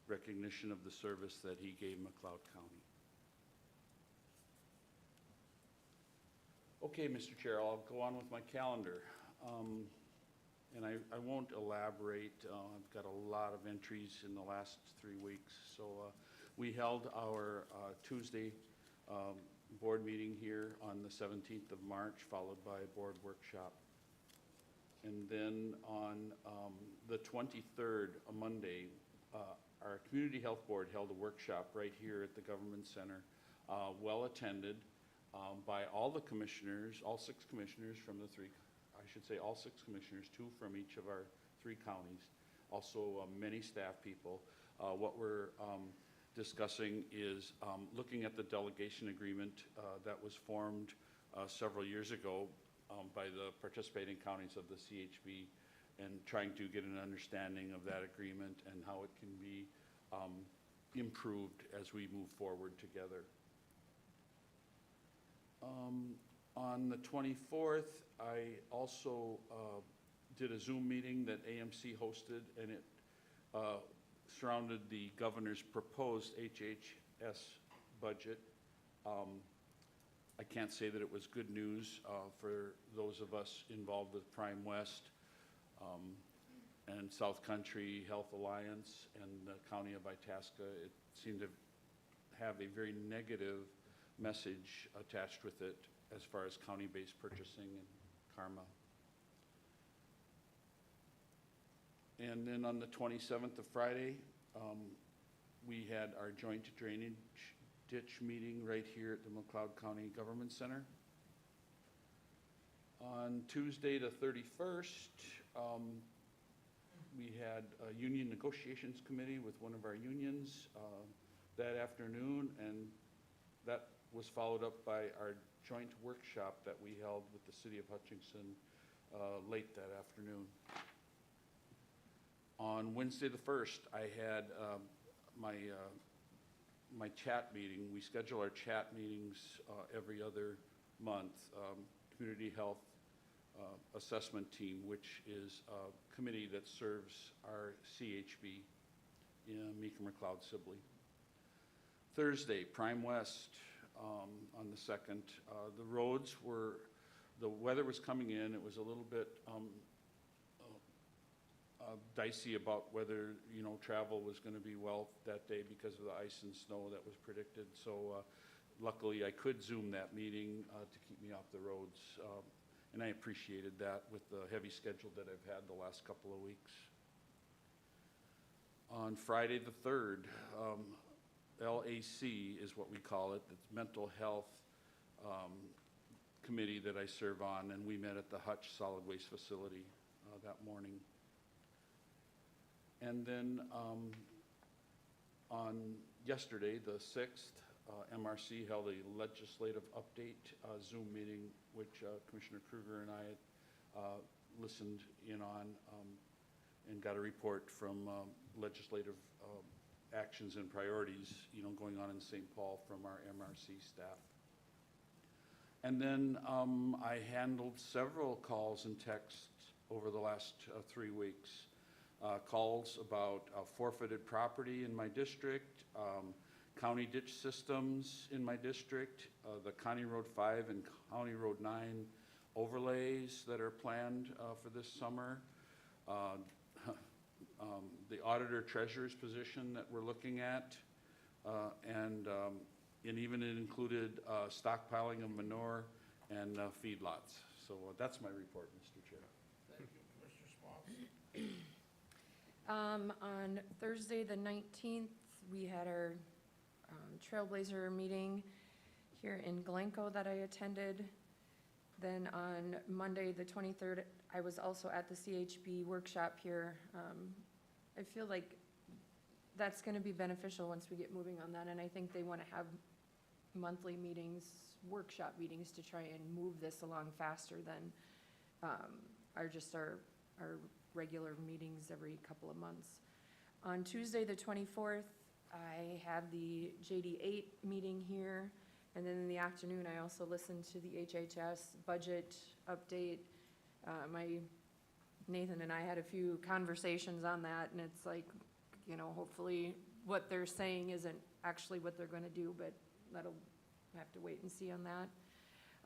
recognition of the service that he gave McLeod County. Okay, Mr. Chair, I'll go on with my calendar. And I won't elaborate. I've got a lot of entries in the last 3 weeks. So we held our Tuesday board meeting here on the 17th of March, followed by a board workshop. And then on the 23rd, a Monday, our Community Health Board held a workshop right here at the Government Center, well attended by all the commissioners, all 6 commissioners from the 3, I should say all 6 commissioners, 2 from each of our 3 counties, also many staff people. What we're discussing is looking at the delegation agreement that was formed several years ago by the participating counties of the CHB, and trying to get an understanding of that agreement and how it can be improved as we move forward together. On the 24th, I also did a Zoom meeting that AMC hosted, and it surrounded the governor's proposed HHS budget. I can't say that it was good news for those of us involved with Prime West and South Country Health Alliance and the County of Itasca. It seemed to have a very negative message attached with it as far as county-based purchasing and karma. And then on the 27th of Friday, we had our joint drainage ditch meeting right here at the McLeod County Government Center. On Tuesday the 31st, we had a union negotiations committee with one of our unions that afternoon, and that was followed up by our joint workshop that we held with the City of Hutchinson late that afternoon. On Wednesday the 1st, I had my chat meeting. We schedule our chat meetings every other month. Community Health Assessment Team, which is a committee that serves our CHB in Meeker, McLeod, Sibley. Thursday, Prime West on the 2nd. The roads were, the weather was coming in. It was a little bit dicey about whether, travel was going to be well that day because of the ice and snow that was predicted. So luckily I could Zoom that meeting to keep me off the roads. And I appreciated that with the heavy schedule that I've had the last couple of weeks. On Friday the 3rd, LAC is what we call it. It's Mental Health Committee that I serve on, and we met at the Hutch Solid Waste Facility that morning. And then on yesterday, the 6th, MRC held a legislative update Zoom meeting, which Commissioner Kruger and I listened in on and got a report from legislative actions and priorities, going on in St. Paul from our MRC staff. And then I handled several calls and texts over the last 3 weeks. Calls about forfeited property in my district, county ditch systems in my district, the County Road 5 and County Road 9 overlays that are planned for this summer, the auditor treasurer's position that we're looking at, and even it included stockpiling of manure and feedlots. So that's my report, Mr. Chair. Thank you, Commissioner Smalls. On Thursday, the 19th, we had our Trailblazer meeting here in Glencoe that I attended. Then on Monday, the 23rd, I was also at the CHB workshop here. I feel like that's going to be beneficial once we get moving on that, and I think they want to have monthly meetings, workshop meetings, to try and move this along faster than our regular meetings every couple of months. On Tuesday, the 24th, I have the JD8 meeting here, and then in the afternoon, I also listened to the HHS budget update. Nathan and I had a few conversations on that, and it's like, you know, hopefully what they're saying isn't actually what they're gonna do, but that'll have to wait and see on that.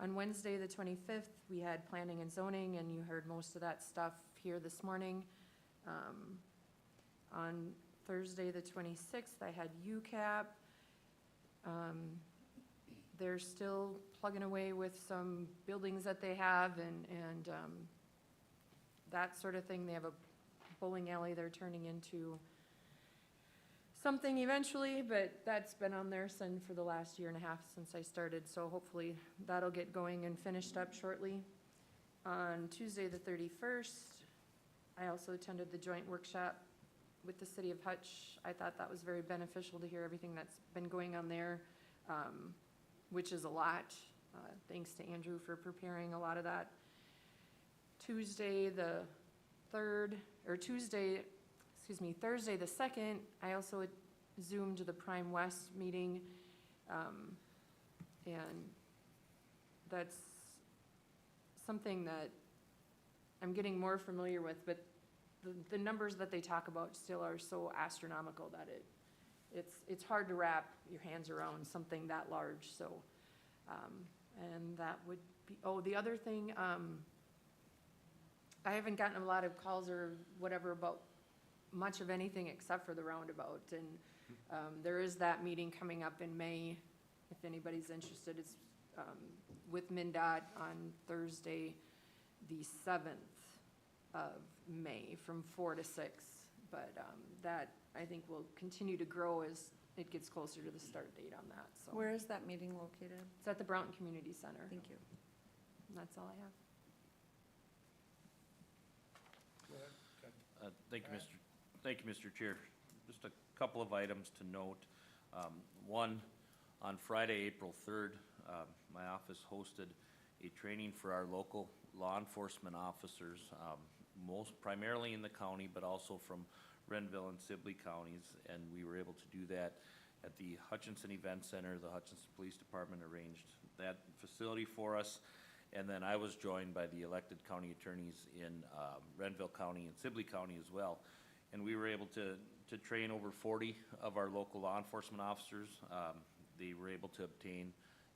On Wednesday, the 25th, we had planning and zoning, and you heard most of that stuff here this morning. On Thursday, the 26th, I had UCAP. They're still plugging away with some buildings that they have and that sort of thing. They have a bowling alley they're turning into something eventually, but that's been on their send for the last year and a half since I started, so hopefully that'll get going and finished up shortly. On Tuesday, the 31st, I also attended the joint workshop with the city of Hutch. I thought that was very beneficial to hear everything that's been going on there, which is a lot. Thanks to Andrew for preparing a lot of that. Thursday the 2nd, I also Zoomed the Prime West meeting, and that's something that I'm getting more familiar with, but the numbers that they talk about still are so astronomical that it's hard to wrap your hands around something that large, so, and that would be, oh, the other thing, I haven't gotten a lot of calls or whatever about much of anything except for the roundabout, and there is that meeting coming up in May, if anybody's interested. It's with MnDOT on Thursday, the 7th of May, from 4 to 6. But that, I think, will continue to grow as it gets closer to the start date on that, so. Where is that meeting located? It's at the Broughton Community Center. Thank you. And that's all I have. Thank you, Mr. Chair. Just a couple of items to note. One, on Friday, April 3rd, my office hosted a training for our local law enforcement officers, most primarily in the county, but also from Renville and Sibley counties, and we were able to do that at the Hutchinson Event Center. The Hutchinson Police Department arranged that facility for us. And then I was joined by the elected county attorneys in Renville County and Sibley County as well. And we were able to train over 40 of our local law enforcement officers. They were able to obtain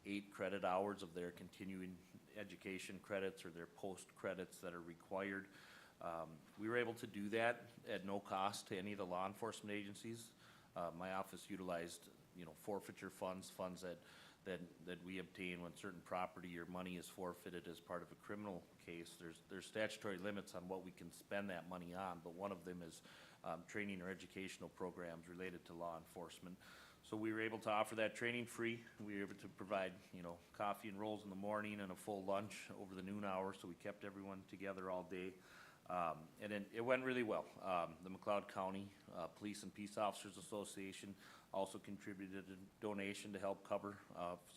8 credit hours of their continuing education credits or their post credits that are required. We were able to do that at no cost to any of the law enforcement agencies. My office utilized, forfeiture funds that we obtain when certain property or money is forfeited as part of a criminal case. There's statutory limits on what we can spend that money on, but one of them is training or educational programs related to law enforcement. So we were able to offer that training free. We were able to provide, coffee and rolls in the morning and a full lunch over the noon hour, so we kept everyone together all day. And it went really well. The McLeod County Police and Peace Officers Association also contributed a donation to help cover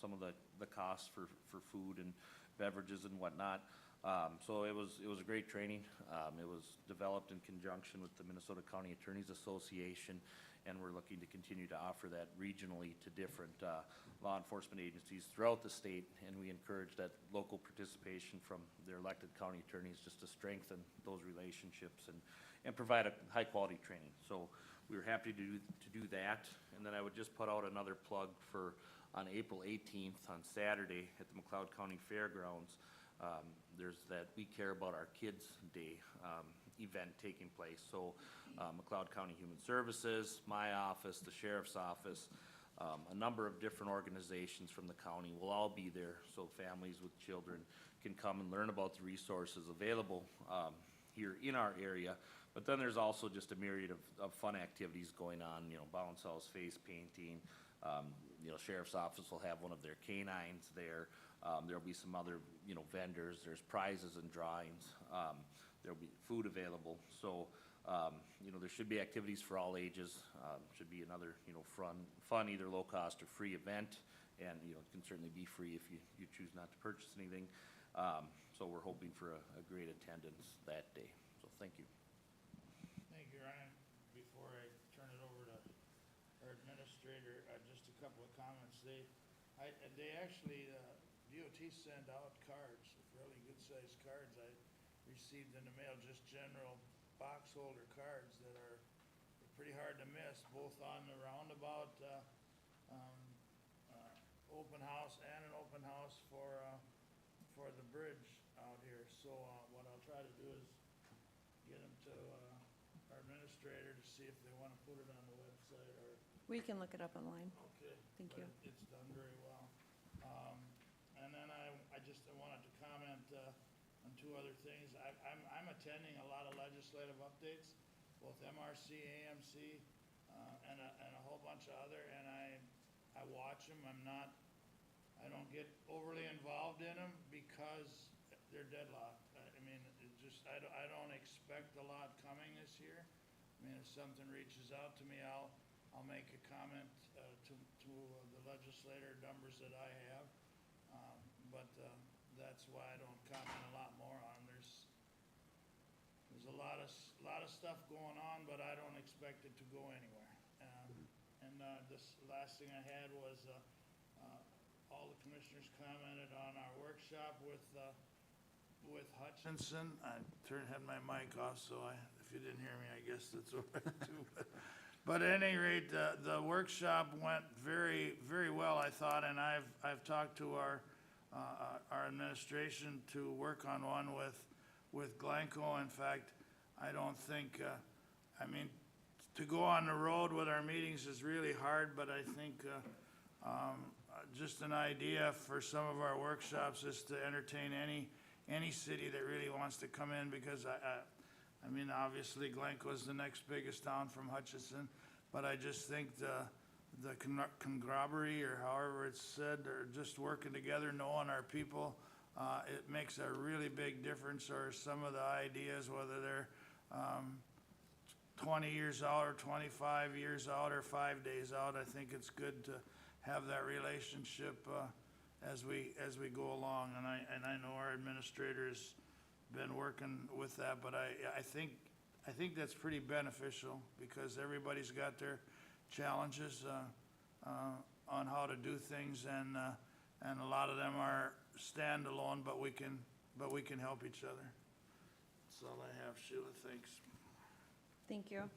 some of the costs for food and beverages and whatnot. So it was a great training. It was developed in conjunction with the Minnesota County Attorneys Association, and we're looking to continue to offer that regionally to different law enforcement agencies throughout the state, and we encourage that local participation from their elected county attorneys just to strengthen those relationships and provide a high-quality training. So we were happy to do that, and then I would just put out another plug for on April 18th on Saturday at the McLeod County Fairgrounds. There's that We Care About Our Kids Day event taking place. So McLeod County Human Services, my office, the Sheriff's Office, a number of different organizations from the county will all be there, so families with children can come and learn about the resources available here in our area. But then there's also just a myriad of fun activities going on, bounce house, face painting. Sheriff's Office will have one of their canines there. There'll be some other, vendors. There's prizes and drawings. There'll be food available. So, there should be activities for all ages. Should be another, fun, either low cost or free event. And, it can certainly be free if you choose not to purchase anything. So we're hoping for a great attendance that day. So thank you. Administrator, just a couple of comments. They actually, DOT send out cards, really good-sized cards. I received in the mail just general box holder cards that are pretty hard to miss, both on the roundabout, open house and an open house for the bridge out here. So, what I'll try to do is get them to, our administrator to see if they wanna put it on the website or, We can look it up online. okay. Thank but you. It's done very well. And then I just wanted to comment, on two other things. I'm attending a lot of legislative updates, both MRC, AMC, and a whole bunch of other, and I watch them. I don't get overly involved in them because they're deadlocked. I mean, I don't expect a lot coming this year. I mean, if something reaches out to me, I'll make a comment to the legislator numbers that I have. But that's why I don't comment a lot more on. There's a lot of stuff going on, but I don't expect it to go anywhere. And this last thing I had was all the commissioners commented on our workshop with Hutchinson. I had my mic off, so if you didn't hear me, I guess that's all right too. But at any rate, the workshop went very, very well, I thought, and I've talked to our administration to work on one with Glencoe. In fact, I don't think, I mean, to go on the road with our meetings is really hard, but I think just an idea for some of our workshops is to entertain any city that really wants to come in, because I mean, obviously Glencoe is the next biggest town from Hutchinson, but I just think the conglomerate, or however it's said, or just working together, knowing our people, it makes a really big difference. Or some of the ideas, whether they're 20 years out or 25 years out or 5 days out, I think it's good to have that relationship as we go along. And I know our administrator's been working with that, but I think that's pretty beneficial, because everybody's got their challenges on how to do things, and a lot of them are standalone, but we can help each other. That's all I have, Sheila. Thanks. Thank you.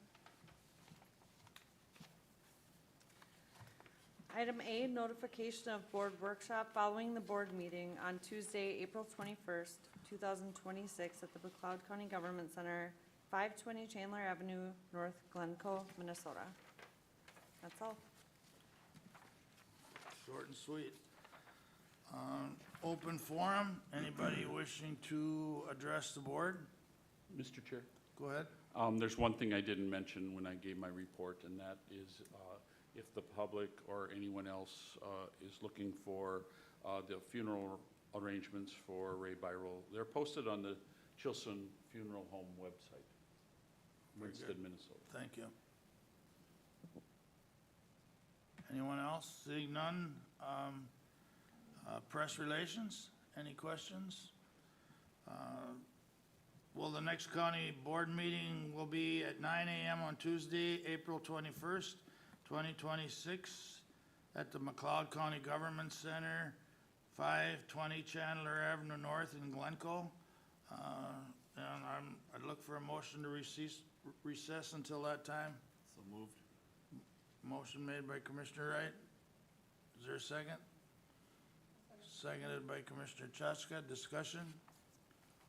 Item A, notification of board workshop following the board meeting on Tuesday, April 21st, 2026 at the McLeod County Government Center, 520 Chandler Avenue, North Glencoe, Minnesota. That's all. Short and sweet. Open forum. Anybody wishing to address the board? Mr. Chair? Go ahead. There's one thing I didn't mention when I gave my report, and that is if the public or anyone else is looking for the funeral arrangements for Ray Byrell, they're posted on the Chilson Funeral Home website, Winston, Minnesota. Thank you. Anyone else? Seeing none. Press relations, any questions? Well, the next county board meeting will be at 9 a.m. on Tuesday, April 21st, 2026, at the McLeod County Government Center, 520 Chandler Avenue North in Glencoe. And I'd look for a motion to recess until that time. So moved. Motion made by Commissioner Wright. Is there a second? Seconded by Commissioner Chaska. Discussion?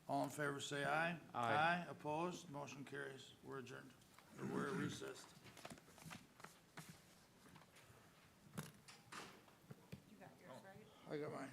All in favor say aye. Aye. Opposed? Motion carries. We're adjourned. Or we're recessed. You got yours, right? I got mine.